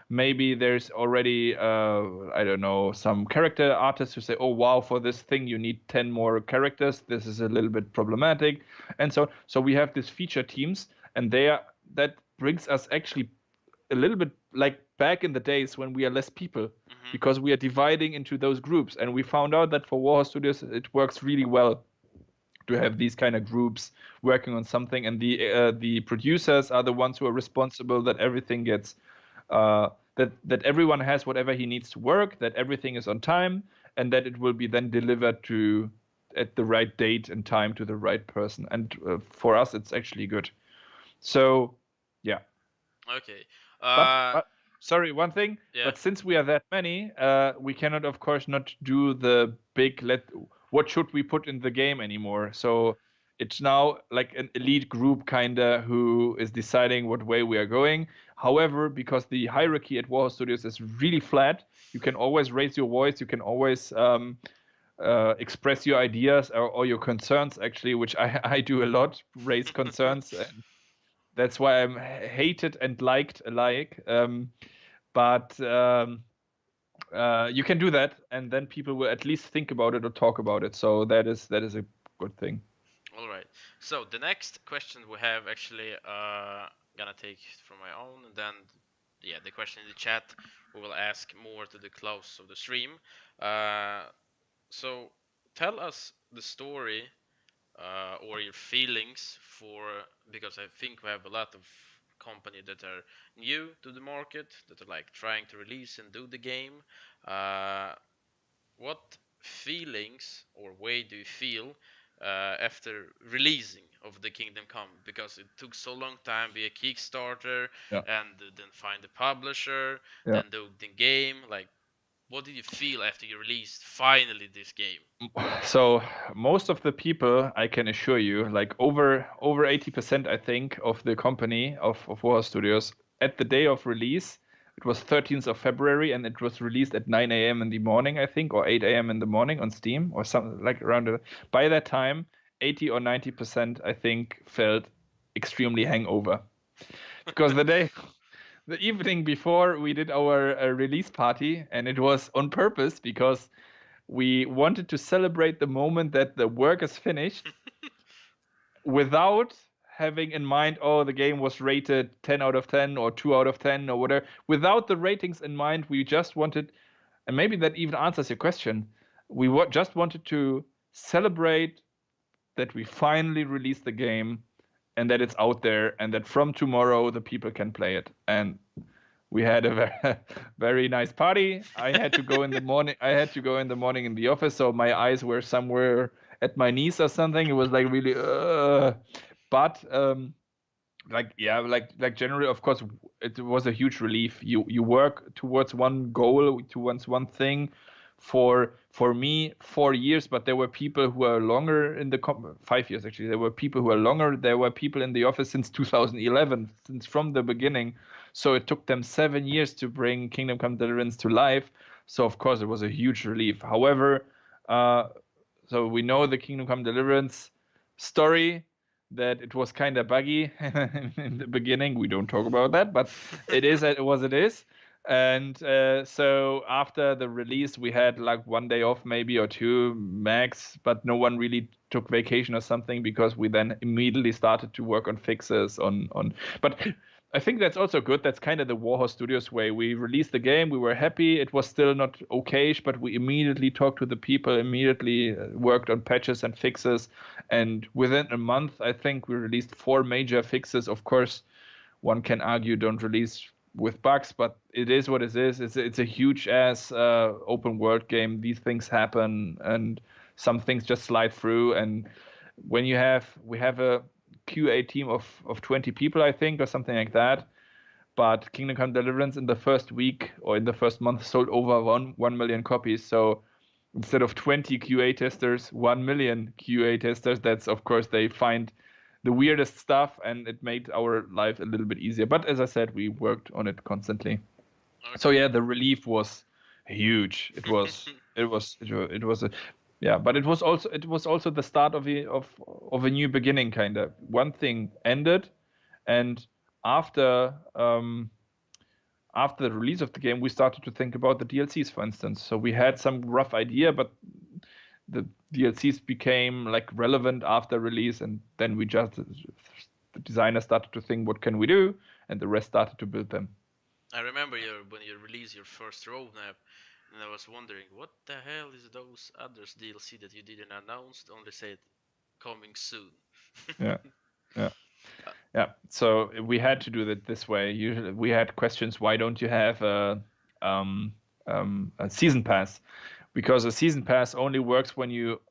Maybe there's already I don't know, some character artists who say, oh wow, for this thing you need 10 more characters, this is a little bit problematic. And so we have these feature teams, and that brings us actually a little bit like back in the days when we are less people, Hmm. because we are dividing into those groups. And we found out that for Warhorse Studios it works really well to have these kind of groups working on something, and the producers are the ones who are responsible that everything gets that everyone has whatever he needs to work, that everything is on time, and that it will be then delivered to at the right date and time to the right person. And for us it's actually good. So yeah. Okay. But Uh, sorry, one thing. yeah. But since we are that many, we cannot, of course, not do the big let. What should we put in the game anymore? So it's now like an elite group kinda who is deciding what way we are going. However, because the hierarchy at Warhol Studios is really flat, you can always raise your voice. You can always express your ideas or your concerns, actually, which I do a lot. Raise concerns. That's why I'm hated and liked alike. But you can do that, and then people will at least think about it or talk about it. So that is a good thing. All right. So the next question we have actually gonna take from my own, and then yeah, the question in the chat we will ask more to the close of the stream. Uh, so tell us the story or your feelings for, because I think we have a lot of company that are new to the market that are like trying to release and do the game. Uh, what feelings or way do you feel after releasing of the Kingdom Come? Because it took so long time be a Kickstarter Yeah, and then find the publisher, yeah. then do the game. Like, What did you feel after you released finally this game? So most of the people, I can assure you, like over 80%, I think, of the company of Warhol Studios, at the day of release, it was 13th of February, and it was released at 9 a.m. in the morning, I think, or 8 a.m. in the morning on Steam, or something like around it. By that time, 80 or 90%, I think, felt extremely hangover because the evening before, we did our release party, and it was on purpose because we wanted to celebrate the moment that the work is finished without having in mind, oh, the game was rated 10 out of 10 or 2 out of 10 or whatever. Without the ratings in mind, we just wanted, and maybe that even answers your question, we just wanted to celebrate that we finally released the game and that it's out there and that from tomorrow the people can play it. And we had a very, very nice party. I had to go in the morning. I had to go in the morning in the office, so my eyes were somewhere at my knees or something. It was like really, but like yeah, like generally, of course, it was a huge relief. You work towards one goal, towards one thing. For me, 4 years, but there were people who are longer in the 5 years actually. There were people who are longer. There were people in the office since 2011, since from the beginning. So it took them 7 years to bring Kingdom Come Deliverance to life. So of course it was a huge relief. However, uh, so we know the Kingdom Come Deliverance story, that it was kind of buggy in the beginning. We don't talk about that, but it is what it is. And so after the release, we had like 1 day off, maybe, or two max, but no one really took vacation or something because we then immediately started to work on fixes on. But I think that's also good. That's kind of the Warhorse Studios way. We released the game, we were happy. It was still not okay, but we immediately talked to the people, immediately worked on patches and fixes. And within a month, I think we released 4 major fixes. Of course, one can argue don't release with bugs, but it is what it is. It's a huge ass open world game. These things happen, and some things just slide through. And when we have a QA team of 20 people, I think, or something like that. But Kingdom Come Deliverance in the first week or in the first month sold over 1 million copies. So instead of 20 QA testers, 1 million QA testers. That's, of course, they find the weirdest stuff, and it made our life a little bit easier. But as I said, we worked on it constantly. So Okay. yeah, the relief was huge. It was a yeah, but it was also the start of a new beginning, kind of. One thing ended, and after after the release of the game, we started to think about the DLCs, for instance. So we had some rough idea, but the DLCs became like relevant after release, and then the designer started to think, what can we do, and the rest started to build them. I remember when you released your first roadmap, and I was wondering what the hell is those others DLC that you didn't announce? Only said coming soon. Yeah, yeah. Yeah, so we had to do it this way. Usually, we had questions. Why don't you have a season pass? Because a season pass only works when you,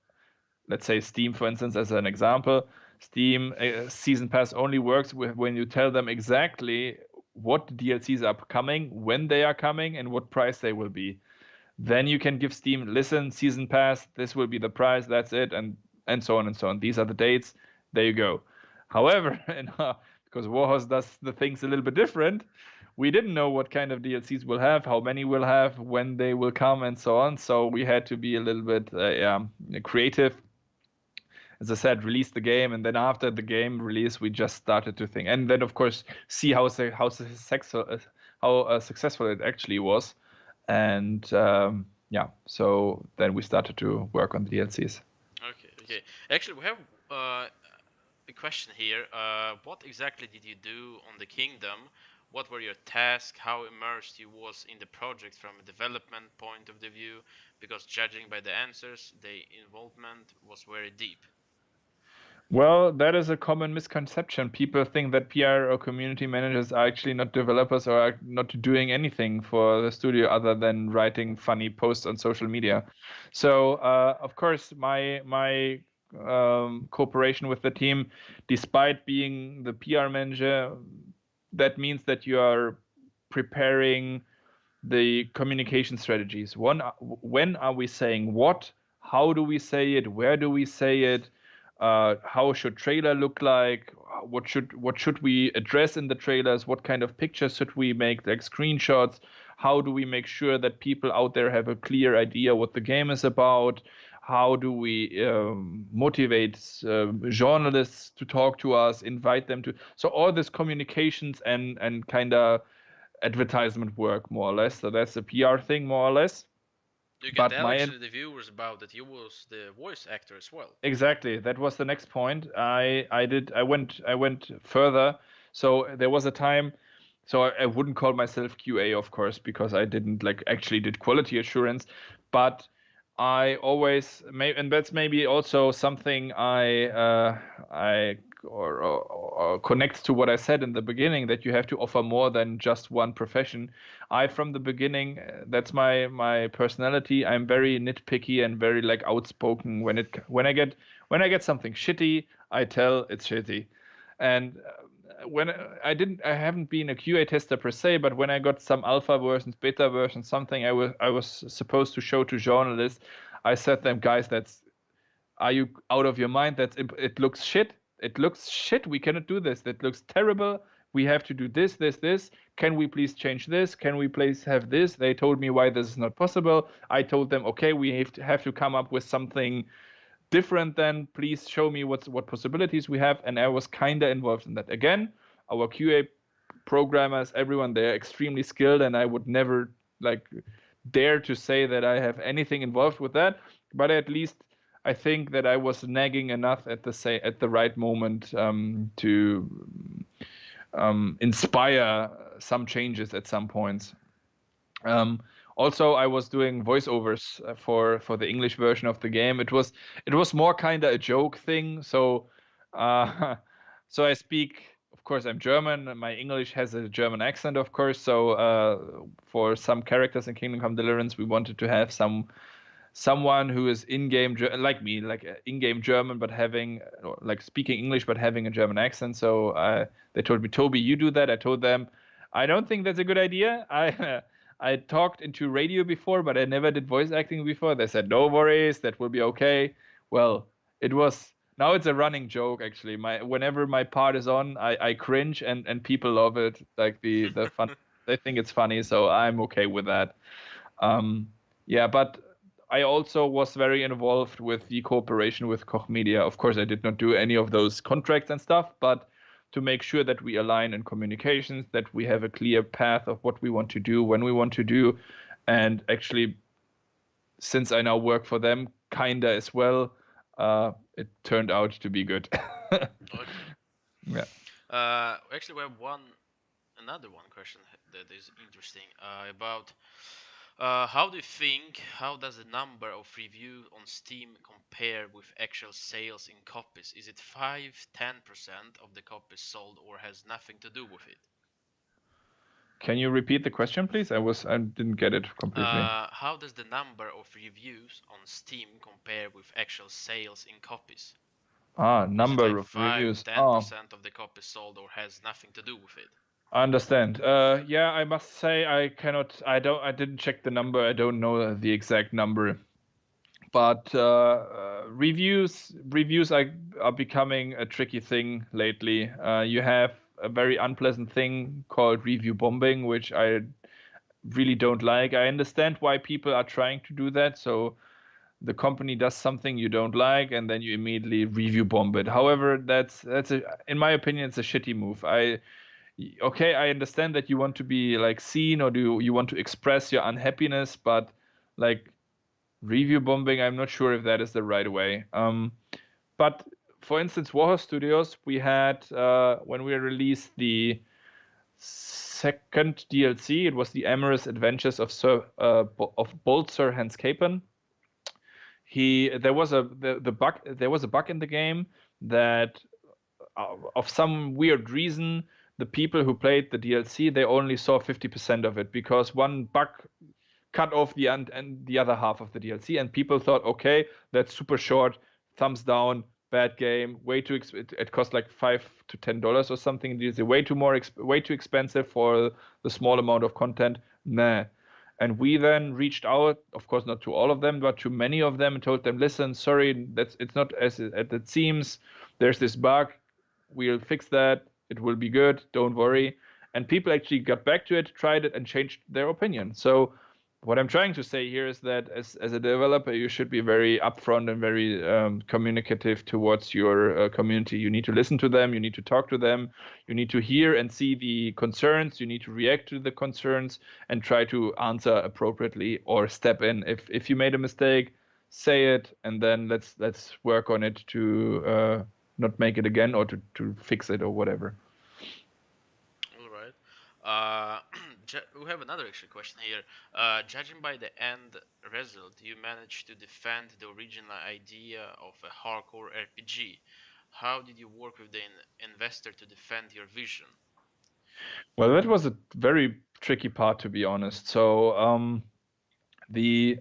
let's say, Steam, for instance, as an example. Steam season pass only works when you tell them exactly what DLCs are coming, when they are coming, and what price they will be. Then you can give Steam, listen, season pass, this will be the price, that's it, and so on and so on. These are the dates. There you go. However, because Warhorse does the things a little bit different, we didn't know what kind of DLCs we'll have, how many we'll have, when they will come, and so on. So we had to be a little bit creative. As I said, release the game, and then after the game release, we just started to think, and then of course see how successful it actually was, and yeah, so then we started to work on the DLCs. Okay, okay. Actually, we have a question here. What exactly did you do on the kingdom? What were your tasks? How immersed you was in the project from a development point of the view? Because judging by the answers, the involvement was very deep. Well, that is a common misconception. People think that PR or community managers are actually not developers or are not doing anything for the studio other than writing funny posts on social media. So, of course, my cooperation with the team, despite being the PR manager, that means that you are preparing the communication strategies. When are we saying what? How do we say it? Where do we say it? How should trailer look like? What should we address in the trailers? What kind of pictures should we make, like screenshots? How do we make sure that people out there have a clear idea what the game is about? How do we motivate journalists to talk to us, invite them to? So all this communications and kind of advertisement work, more or less. So that's a PR thing, more or less. You can But tell my actually the viewers about that you was the voice actor as well. exactly, that was the next point. I went further. So there was a time. So I wouldn't call myself QA, of course, because I didn't like actually did quality assurance, but I always and that's maybe also something I or connects to what I said in the beginning, that you have to offer more than just one profession. I from the beginning, that's my personality. I'm very nitpicky and very like outspoken when I get something shitty, I tell it's shitty. And when I haven't been a QA tester per se, but when I got some alpha versions, beta versions, something I was supposed to show to journalists, I said them, guys, are you out of your mind? It looks shit. It looks shit. We cannot do this. That looks terrible. We have to do this, this, this. Can we please change this? Can we please have this? They told me why this is not possible. I told them, okay, we have to come up with something different. Then please show me what possibilities we have. And I was kind of involved in that. Again, our QA programmers, everyone, they're extremely skilled, and I would never like dare to say that I have anything involved with that. But at least I think that I was nagging enough at the right moment to inspire some changes at some points. Also, I was doing voiceovers for the English version of the game. It was more kind of a joke thing. So, uh, so I speak. Of course, I'm German. And my English has a German accent, of course. So, for some characters in Kingdom Come Deliverance, we wanted to have someone who is in-game like me, like in-game German, but having or like speaking English but having a German accent. So they told me, Toby, you do that. I told them, I don't think that's a good idea. I talked into radio before, but I never did voice acting before. They said, no worries, that will be okay. Well, it was. Now it's a running joke actually. Whenever my part is on, I cringe and people love it. Like the fun, they think it's funny, so I'm okay with that. Yeah, but I also was very involved with the cooperation with Koch Media. Of course, I did not do any of those contracts and stuff, but to make sure that we align in communications, that we have a clear path of what we want to do, when we want to do. And actually, since I now work for them, kinda as well, it turned out to be good. Okay. Yeah. Actually, we have another one question that is interesting about how does the number of reviews on Steam compare with actual sales in copies? Is it 5-10% of the copies sold or has nothing to do with it? Can you repeat the question, please? I didn't get it completely. How does the number of reviews on Steam compare with actual sales in copies? Is it Number like of 5, reviews. 10% of the copies sold or has nothing to do with it? I understand. Yeah, I must say I cannot. I didn't check the number. I don't know the exact number. But reviews are becoming a tricky thing lately. You have a very unpleasant thing called review bombing, which I really don't like. I understand why people are trying to do that. So the company does something you don't like, and then you immediately review bomb it. However, in my opinion, it's a shitty move. Okay, I understand that you want to be like seen, or do you want to express your unhappiness, but like review bombing, I'm not sure if that is the right way. But for instance, Warhorse Studios, we had when we released the second DLC, it was the Amorous Adventures of Bold Sir Hans Capon. There was a bug in the game that of some weird reason, the people who played the DLC, they only saw 50% of it, because one bug cut off the end and the other half of the DLC, and people thought, okay, that's super short, thumbs down, bad game, way too it cost like $5 to $10 or something. It's way too expensive for the small amount of content. Nah. And we then reached out, of course, not to all of them, but to many of them, and told them, listen, sorry, it's not as it seems. There's this bug. We'll fix that. It will be good. Don't worry. And people actually got back to it, tried it, and changed their opinion. So what I'm trying to say here is that as a developer, you should be very upfront and very communicative towards your community. You need to listen to them. You need to talk to them. You need to hear and see the concerns. You need to react to the concerns and try to answer appropriately or step in. If you made a mistake, say it, and then let's work on it to not make it again or to fix it or whatever. All right. We have another actually question here. Judging by the end result, you managed to defend the original idea of a hardcore RPG. How did you work with the investor to defend your vision? Well, that was a very tricky part, to be honest. So the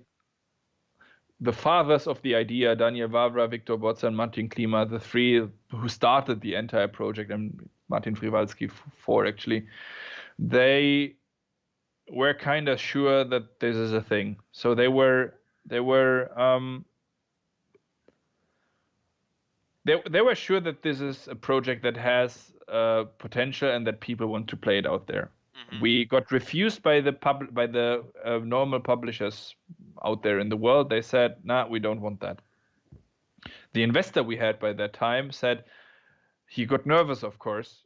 fathers of the idea, Daniel Wawra, Viktor Botza, and Martin Klima, the three who started the entire project, and Martin Friwalski four actually, they were kind of sure that this is a thing. So they were sure that this is a project that has potential and that people want to play it out there. Mm-hmm. We got refused by the normal publishers out there in the world. They said, "Nah, we don't want that." The investor we had by that time said he got nervous, of course.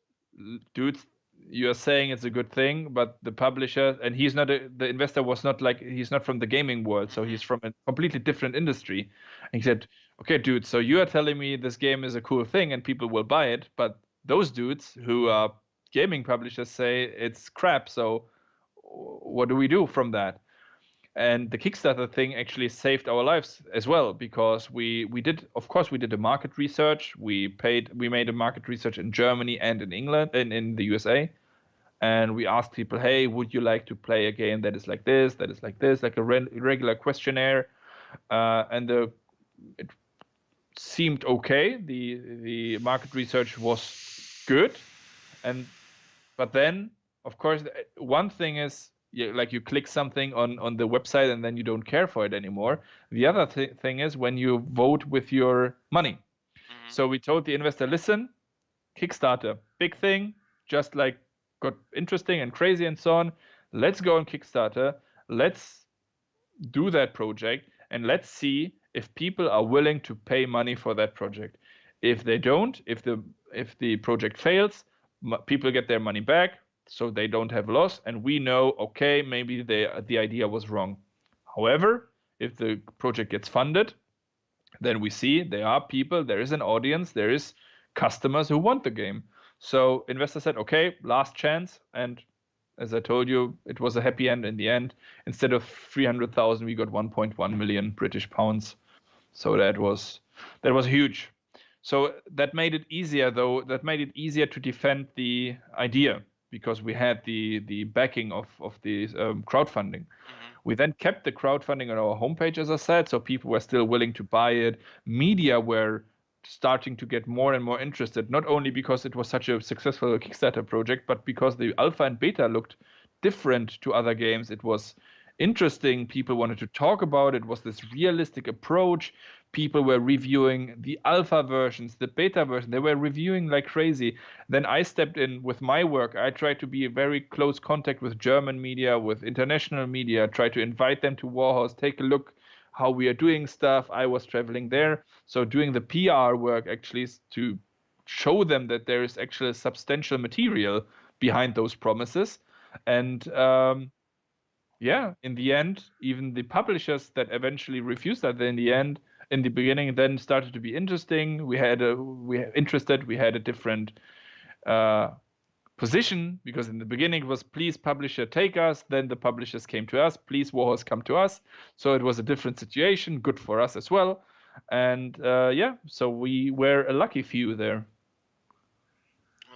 Dude, you're saying it's a good thing, but the publisher, and he's not the investor was not like, he's not from the gaming world, so he's from a completely different industry. And he said, okay, dude, so you are telling me this game is a cool thing and people will buy it, but those dudes who are gaming publishers say it's crap. So what do we do from that? And the Kickstarter thing actually saved our lives as well, because we did, of course, we did a market research. We made a market research in Germany and in England and in the USA, and we asked people, hey, would you like to play a game that is like this, like a regular questionnaire, and it seemed okay. The market research was good, but then, of course, one thing is, like, you click something on the website and then you don't care for it anymore. The other thing is when you vote with your money. Mm-hmm. So we told the investor, listen, Kickstarter, big thing, just like got interesting and crazy and so on. Let's go on Kickstarter. Let's do that project and let's see if people are willing to pay money for that project. If they don't, if the project fails, people get their money back, so they don't have loss, and we know, okay, maybe the idea was wrong. However, if the project gets funded, then we see there are people, there is an audience, there is customers who want the game. So investors said, okay, last chance, and as I told you, it was a happy end in the end. Instead of 300,000, we got 1.1 million British pounds. So that was huge. So that made it easier, though. That made it easier to defend the idea because we had the backing of the crowdfunding. Mm-hmm. We then kept the crowdfunding on our homepage, as I said, so people were still willing to buy it. Media were starting to get more and more interested, not only because it was such a successful Kickstarter project, but because the alpha and beta looked different to other games. It was interesting. People wanted to talk about it. It was this realistic approach. People were reviewing the alpha versions, the beta version. They were reviewing like crazy. Then I stepped in with my work. I tried to be in very close contact with German media, with international media, tried to invite them to Warhorse, take a look how we are doing stuff. I was traveling there. So doing the PR work actually to show them that there is actually substantial material behind those promises. And yeah, in the end, even the publishers that eventually refused that, in the beginning, then started to be interesting. We had a different position, because in the beginning it was, please publisher take us, then the publishers came to us, please Warhorse come to us. So it was a different situation, good for us as well. And yeah, so we were a lucky few there.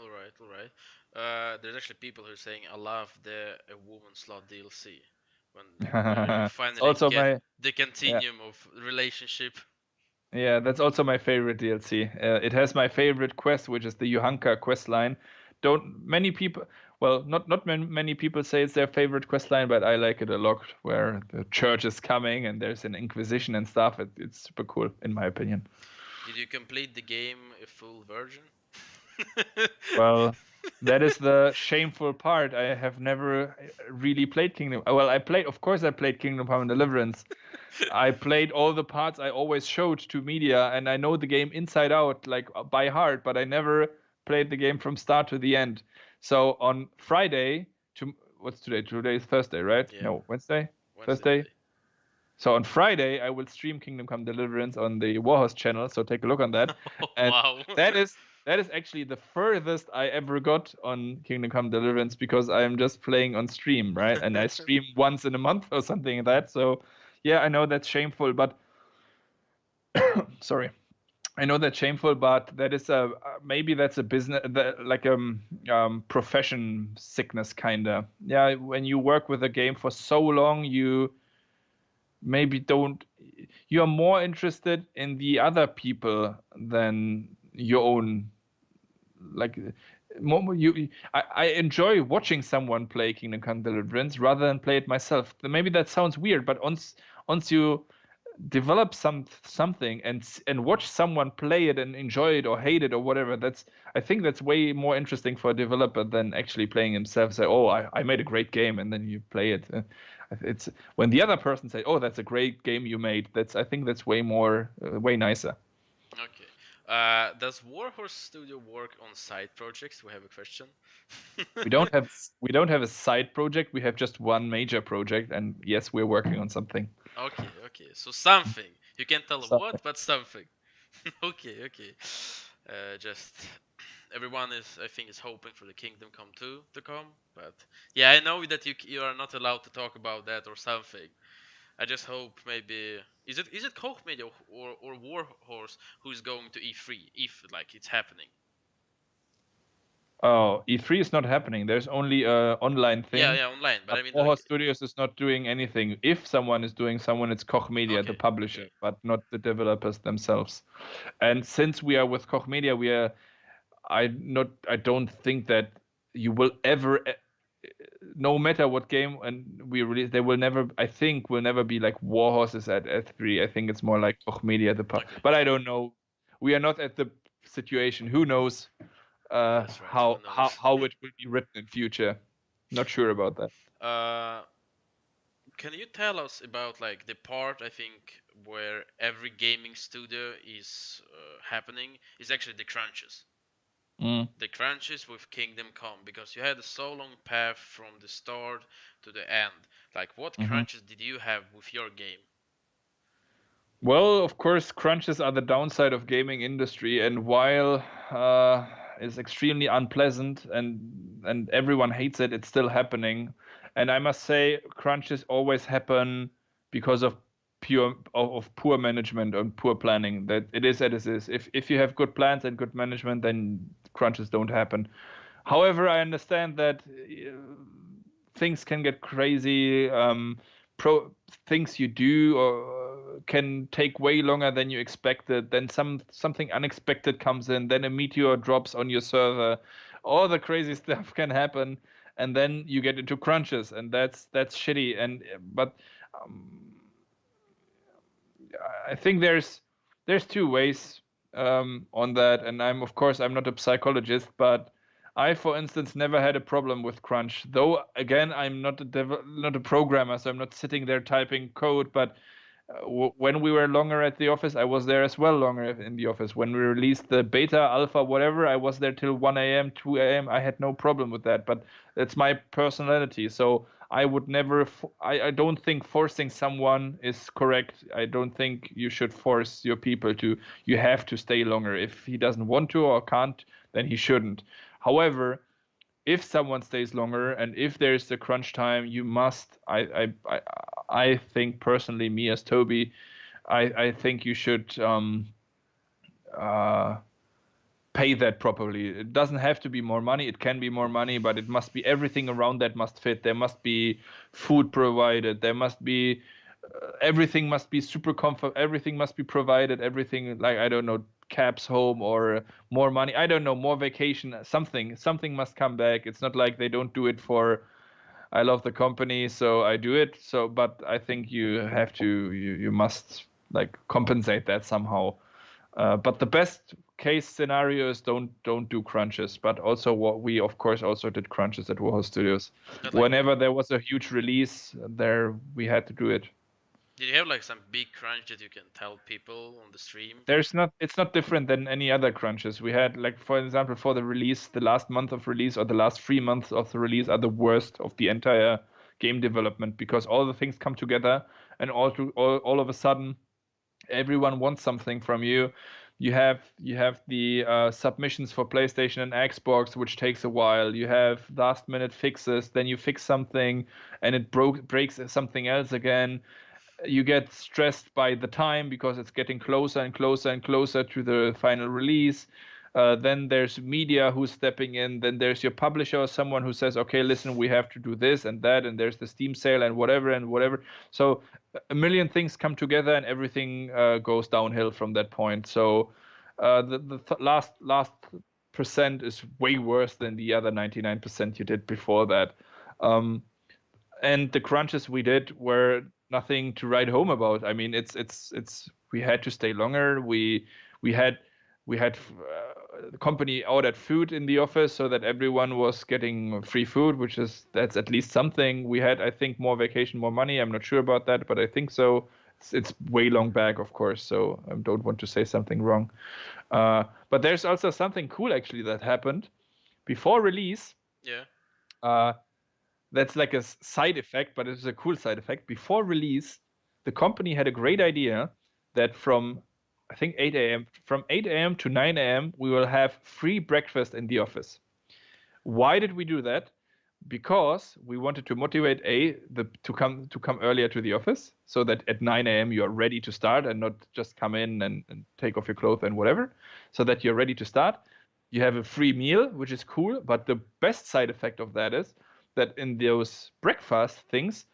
All right. There's actually people who are saying, I love the A Woman Slot DLC. When you finally also get the continuum of relationship. Yeah, that's also my favorite DLC. It has my favorite quest, which is the Johanka quest line. well, not many people say it's their favorite quest line, but I like it a lot. Where the church is coming and there's an inquisition and stuff. It's super cool in my opinion. Did you complete the game a full version? Well, that is the shameful part. I have never really played Kingdom. Well, of course, I played Kingdom Come Deliverance. I played all the parts I always showed to media, and I know the game inside out, like by heart. But I never played the game from start to the end. So on Friday, what's today? Today is Thursday, right? Yeah, No, Wednesday, Wednesday Thursday. today. So on Friday, I will stream Kingdom Come Deliverance on the Warhorse channel. So take a look on that. And Wow. that is actually the furthest I ever got on Kingdom Come Deliverance because I am just playing on stream, right? And I stream once in a month or something like that. So yeah, I know that's shameful, but sorry. I know that's shameful, but that is a maybe that's a business like profession sickness kinda. Yeah, when you work with a game for so long, you maybe don't you are more interested in the other people than your own like I enjoy watching someone play Kingdom Come Deliverance rather than play it myself. Maybe that sounds weird, but once you develop something and watch someone play it and enjoy it or hate it or whatever, I think that's way more interesting for a developer than actually playing himself. Say, oh, I made a great game, and then you play it. It's when the other person say, oh, that's a great game you made. I think that's way more way nicer. Okay. Does Warhorse Studio work on side projects? We have a question. We don't have a side project. We have just one major project, and yes, we're working on something. Okay, okay. So something. You can't tell Something. what, but something. Okay, okay. Just everyone is, I think, is hoping for the Kingdom Come 2 to come, but yeah, I know that you are not allowed to talk about that or something. I just hope maybe is it Koch Media or Warhorse who is going to E3 if like it's happening? Oh, E3 is not happening. There's only a online Yeah, thing. yeah, online. But But I mean, like, Warhorse Studios is not doing anything. If someone is doing someone, it's Koch Media, the okay, publisher, okay, but not the developers themselves. And since we are with Koch Media, I don't think that you will ever, no matter what game and we release, there will never, I think, will never be like Warhorses at S3. I think it's more like Koch Media, okay. but I don't know. We are not at the situation. Who knows That's right. Who how knows? it will be written in future? Not sure about that. uh, can you tell us about like the part I think where every gaming studio is happening is actually the crunches. Mm. The crunches with Kingdom Come because you had a so long path from the start to the end. Like, what Hmm. crunches did you have with your game? Well, of course, crunches are the downside of gaming industry, and while it's extremely unpleasant and everyone hates it, it's still happening. And I must say, crunches always happen because of poor management and poor planning. That it is as it is. If you have good plans and good management, then crunches don't happen. However, I understand that things can get crazy. Pro things you do or can take way longer than you expected. Then something unexpected comes in. Then a meteor drops on your server. All the crazy stuff can happen, and then you get into crunches, and that's shitty. And but um, I think there's two ways on that, and of course I'm not a psychologist, but I, for instance, never had a problem with crunch. Though again, I'm not a programmer, so I'm not sitting there typing code. But when we were longer at the office, I was there as well longer in the office. When we released the beta, alpha, whatever, I was there till 1 a.m., 2 a.m. I had no problem with that. But that's my personality, so I would never. I don't think forcing someone is correct. I don't think you should force your people to. You have to stay longer. If he doesn't want to or can't, then he shouldn't. However, if someone stays longer and if there's the crunch time, you must. I think personally, me as Toby, I think you should uh, pay that properly. It doesn't have to be more money. It can be more money, but it must be everything around that must fit. There must be food provided. There must be everything must be super comfort. Everything must be provided. Everything like I don't know, cabs home or more money. I don't know, more vacation. Something must come back. It's not like they don't do it for I love the company, so I do it. So, but I think you must like compensate that somehow. But the best case scenario is don't do crunches. But also, what we of course also did crunches at Warhol Studios. But like, Whenever there was a huge release, there we had to do it. did you have like some big crunch that you can tell people on the stream? It's not different than any other crunches. We had like for example for the release, the last month of release or the last 3 months of the release are the worst of the entire game development because all the things come together and all of a sudden everyone wants something from you. You have the submissions for PlayStation and Xbox, which takes a while. You have last minute fixes, then you fix something and it breaks something else again. You get stressed by the time because it's getting closer and closer and closer to the final release. Then there's media who's stepping in. Then there's your publisher or someone who says, okay, listen, we have to do this and that. And there's the Steam sale and whatever and whatever. So a million things come together and everything goes downhill from that point. So the last percent is way worse than the other 99% you did before that. And the crunches we did were nothing to write home about. I mean, it's we had to stay longer. We had the company ordered food in the office so that everyone was getting free food, that's at least something. We had, I think, more vacation, more money. I'm not sure about that, but I think so. It's way long back, of course, so I don't want to say something wrong. But there's also something cool actually that happened before release. Yeah. That's like a side effect, but it's a cool side effect. Before release, the company had a great idea that from I think 8 a.m. from 8 a.m. to 9 a.m. we will have free breakfast in the office. Why did we do that? Because we wanted to motivate to come earlier to the office so that at 9 a.m. you are ready to start and not just come in and take off your clothes and whatever, so that you're ready to start. You have a free meal, which is cool, but the best side effect of that is that in those breakfast things,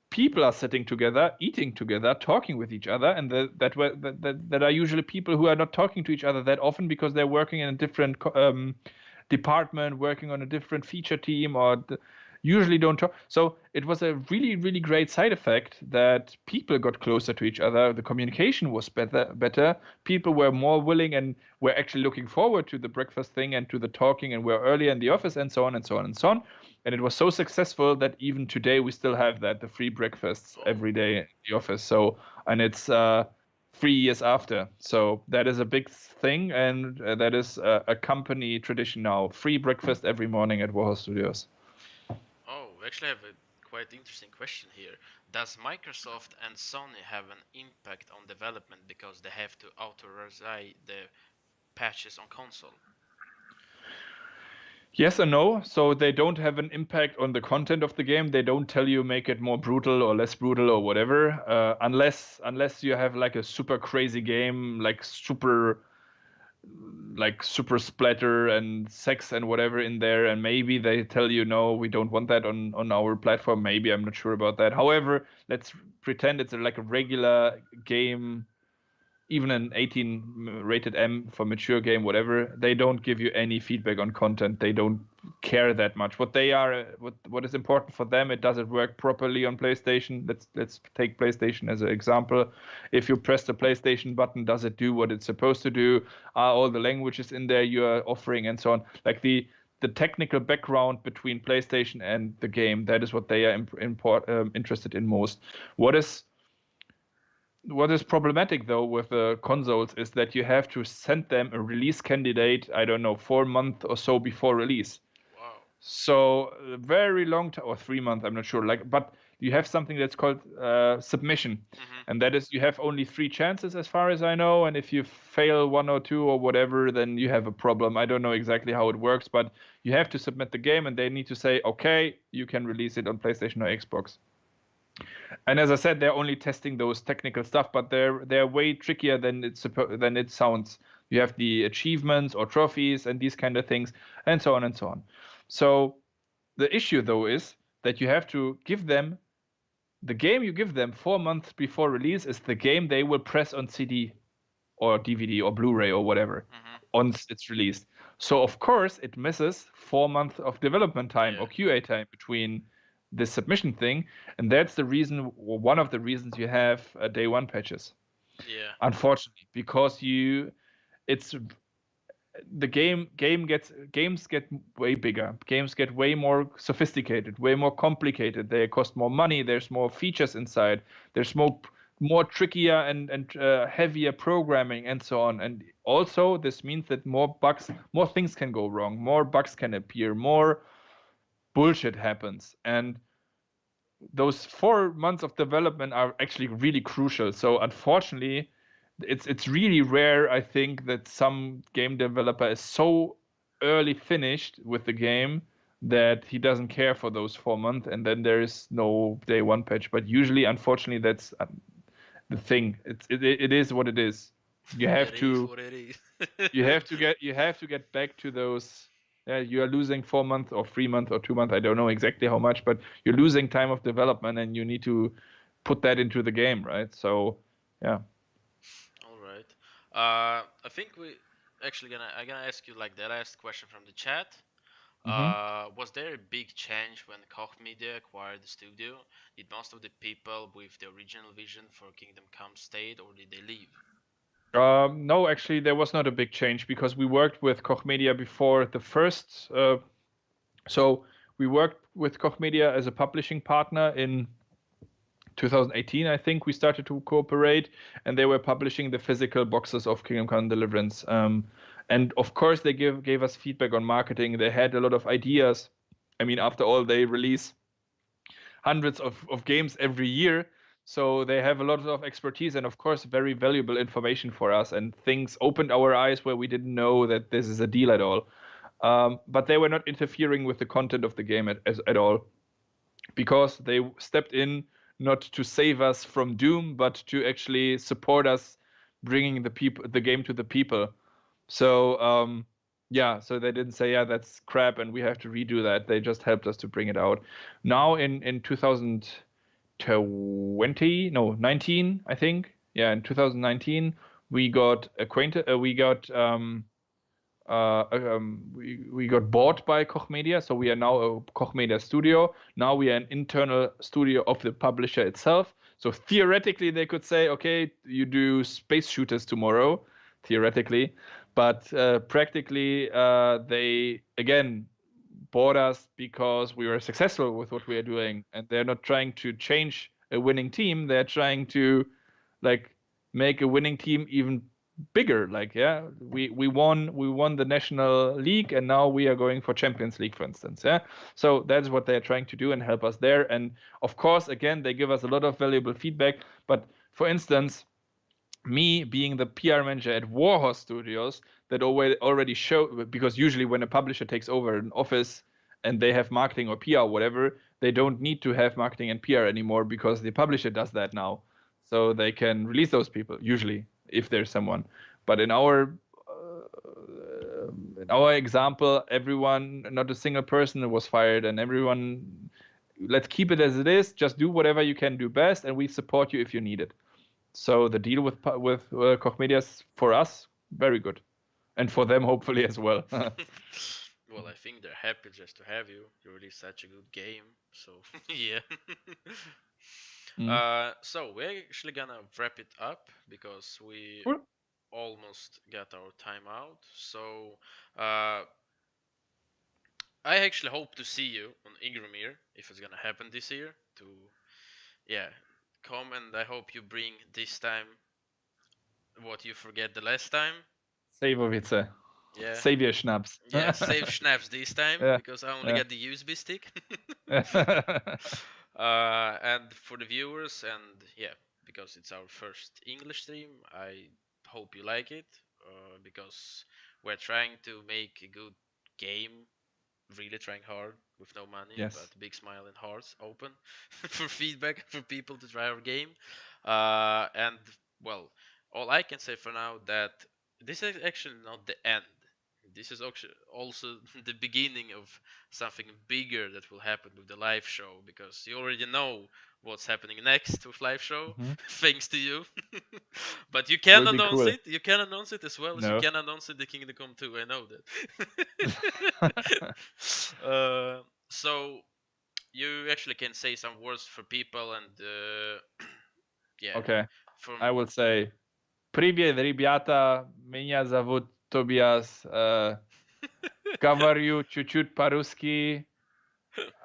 people are sitting together, eating together, talking with each other, and that are usually people who are not talking to each other that often because they're working in a different department, working on a different feature team, or usually don't talk. So it was a really, really great side effect that people got closer to each other. The communication was better. People were more willing and were actually looking forward to the breakfast thing and to the talking and were earlier in the office and so on and so on and so on. And it was so successful that even today we still have the free breakfasts every day in the office. So, and it's 3 years after. So that is a big thing, and that is a company tradition now. Free breakfast every morning at Warhol Studios. Oh, we actually have a quite interesting question here. Does Microsoft and Sony have an impact on development because they have to authorize the patches on console? Yes and no. So they don't have an impact on the content of the game. They don't tell you make it more brutal or less brutal or whatever, unless you have like a super crazy game, like super splatter and sex and whatever in there, and maybe they tell you no, we don't want that on our platform. Maybe, I'm not sure about that. However, let's pretend it's like a regular game, even an 18 rated M for mature game, whatever. They don't give you any feedback on content. They don't care that much. What is important for them, does it work properly on PlayStation? Let's take PlayStation as an example. If you press the PlayStation button, does it do what it's supposed to do? Are all the languages in there you are offering and so on? Like the technical background between PlayStation and the game, that is what they are interested in most. What is problematic though with the consoles is that you have to send them a release candidate, I don't know, 4 months or so before release. Wow. So very long time, or 3 months, I'm not sure. But you have something that's called submission, and that is you have only 3 chances as far as I know. And if you fail 1 or 2 or whatever, then you have a problem. I don't know exactly how it works, but you have to submit the game, and they need to say, okay, you can release it on PlayStation or Xbox. And as I said, they're only testing those technical stuff, but they're way trickier than it sounds. You have the achievements or trophies and these kind of things, and so on and so on. So the issue though is that you have to give them the game you give them 4 months before release is the game they will press on CD. or DVD or Blu-ray or whatever Mhm. once it's released. So of course it misses 4 months of development time Yeah. or QA time between this submission thing, and that's the reason, or one of the reasons you have day one patches. Yeah. Unfortunately, because it's the games get way bigger. Games get way more sophisticated, way more complicated. They cost more money. There's more features inside. There's more trickier and heavier programming and so on. And also this means that more things can go wrong. More bugs can appear. More bullshit happens. And those 4 months of development are actually really crucial. So unfortunately, it's really rare, I think, that some game developer is so early finished with the game that he doesn't care for those 4 months, and then there is no day one patch. But usually, unfortunately, that's the thing. It is what it is. You have It is to what it is. you have to get back to those. Yeah, you are losing 4 months or 3 months or 2 months. I don't know exactly how much, but you're losing time of development, and you need to put that into the game, right? So, yeah. All right. I think we actually gonna I'm gonna ask you like the last question from the chat. Hmm. Was there a big change when Koch Media acquired the studio? Did most of the people with the original vision for Kingdom Come stayed, or did they leave? No, actually, there was not a big change because we worked with Koch Media before the first. So we worked with Koch Media as a publishing partner in 2018, I think we started to cooperate, and they were publishing the physical boxes of Kingdom Come Deliverance. And of course, they gave us feedback on marketing. They had a lot of ideas. I mean, after all, they release hundreds of games every year. So they have a lot of expertise and, of course, very valuable information for us. And things opened our eyes where we didn't know that this is a deal at all. But they were not interfering with the content of the game at all, because they stepped in not to save us from doom, but to actually support us bringing the game to the people. So yeah, so they didn't say, yeah, that's crap and we have to redo that. They just helped us to bring it out. Now in 2020, no, 19, I think. Yeah, in 2019 we got acquainted. We got bought by Koch Media, so we are now a Koch Media studio. Now we are an internal studio of the publisher itself. So theoretically, they could say, okay, you do space shooters tomorrow, theoretically, but practically, they again bought us because we were successful with what we are doing, and they're not trying to change a winning team. They're trying to like make a winning team even bigger. Like, yeah, we won the national league, and now we are going for Champions League, for instance. Yeah, so that's what they're trying to do and help us there. And of course, again, they give us a lot of valuable feedback. But for instance, me being the PR manager at Warhorse Studios, that already show, because usually when a publisher takes over an office and they have marketing or PR or whatever, they don't need to have marketing and PR anymore because the publisher does that now. So they can release those people usually if there's someone. But in our example, everyone, not a single person was fired, and everyone, let's keep it as it is. Just do whatever you can do best, and we support you if you need it. So the deal with Koch Media is for us very good, and for them hopefully as well. Well, I think they're happy just to have you. You released such a good game, so yeah. Mm. So we're actually gonna wrap it up because we Cool. almost got our time out. So uh, I actually hope to see you on Igromir if it's gonna happen this year. To yeah, come, and I hope you bring this time what you forget the last time. Saberwitze. Yeah, Savior-Schnaps. yeah, save snaps this time Yeah, because I only yeah. got the USB stick. And for the viewers, and yeah, because it's our first English stream, I hope you like it. Because we're trying to make a good game, really trying hard with no money, but Yes. big smile and hearts open for feedback for people to try our game. And well, all I can say for now that this is actually not the end. this is also the beginning of something bigger that will happen with the live show, because you already know what's happening next with live show, Hmm. thanks to you. But you can Will be announce cool. it. You can announce it as well as you No. can announce it the Kingdom Come 2. I know that. uh, so you actually can say some words for people, and yeah, Okay. from I will say, Привет, ребята, меня зовут Tobias. Говорю чуть-чуть по-русски,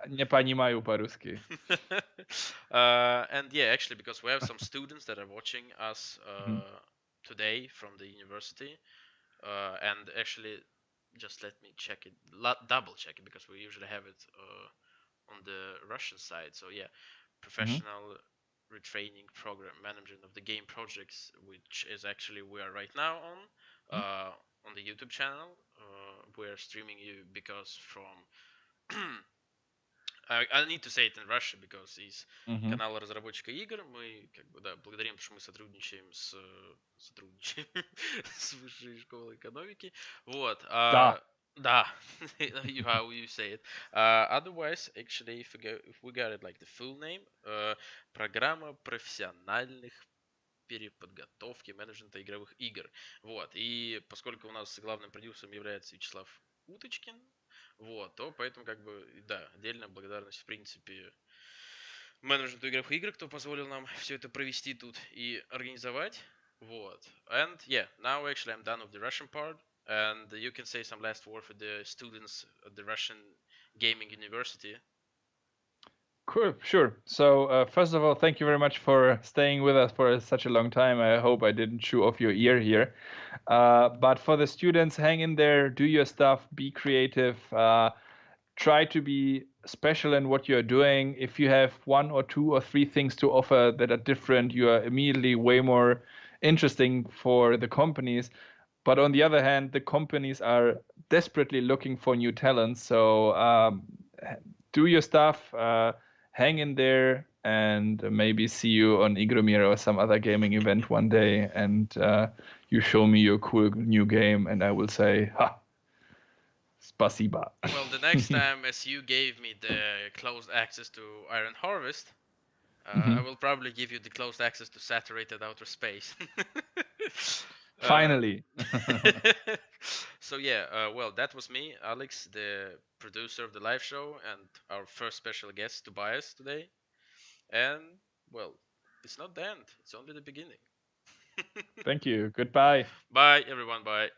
не понимаю по-русски. And yeah, actually, because we have some students that are watching us Mhm. today from the university, and actually, just let me check it, double check it, because we usually have it on the Russian side. So yeah, Mhm. professional retraining program management of the game projects, which is actually we are right now on the YouTube channel. We're streaming you because from I need to say it in Russian, because из Mhm. канала разработчика игр мы как бы да благодарим, потому что мы сотрудничаем с высшей школой экономики. Вот. Da. Да, how you say it. Otherwise, actually, if we got it like the full name, программа профессиональных переподготовки менеджмента игровых игр. Вот. И поскольку у нас главным продюсером является Вячеслав Уточкин, вот, то поэтому как бы, да, отдельная благодарность, в принципе, менеджменту игровых игр, кто позволил нам все это провести тут и организовать. Вот. And yeah, now actually I'm done with the Russian part. And you can say some last word for the students at the Russian Gaming University. Cool, sure. So, first of all, thank you very much for staying with us for such a long time. I hope I didn't chew off your ear here. But for the students, hang in there, do your stuff, be creative, try to be special in what you're doing. If you have one or two or three things to offer that are different, you are immediately way more interesting for the companies. But on the other hand, the companies are desperately looking for new talents. So do your stuff, hang in there, and maybe see you on Igromir or some other gaming event one day. And you show me your cool new game, and I will say, ha, spasiba. Well, the next time, as you gave me the closed access to Iron Harvest, I Mhm. will probably give you the closed access to saturated outer space. uh, Finally. so yeah, well, that was me, Alex, the producer of the live show, and our first special guest, Tobias, today. And well, it's not the end; it's only the beginning. Thank you. Goodbye. Bye, everyone. Bye.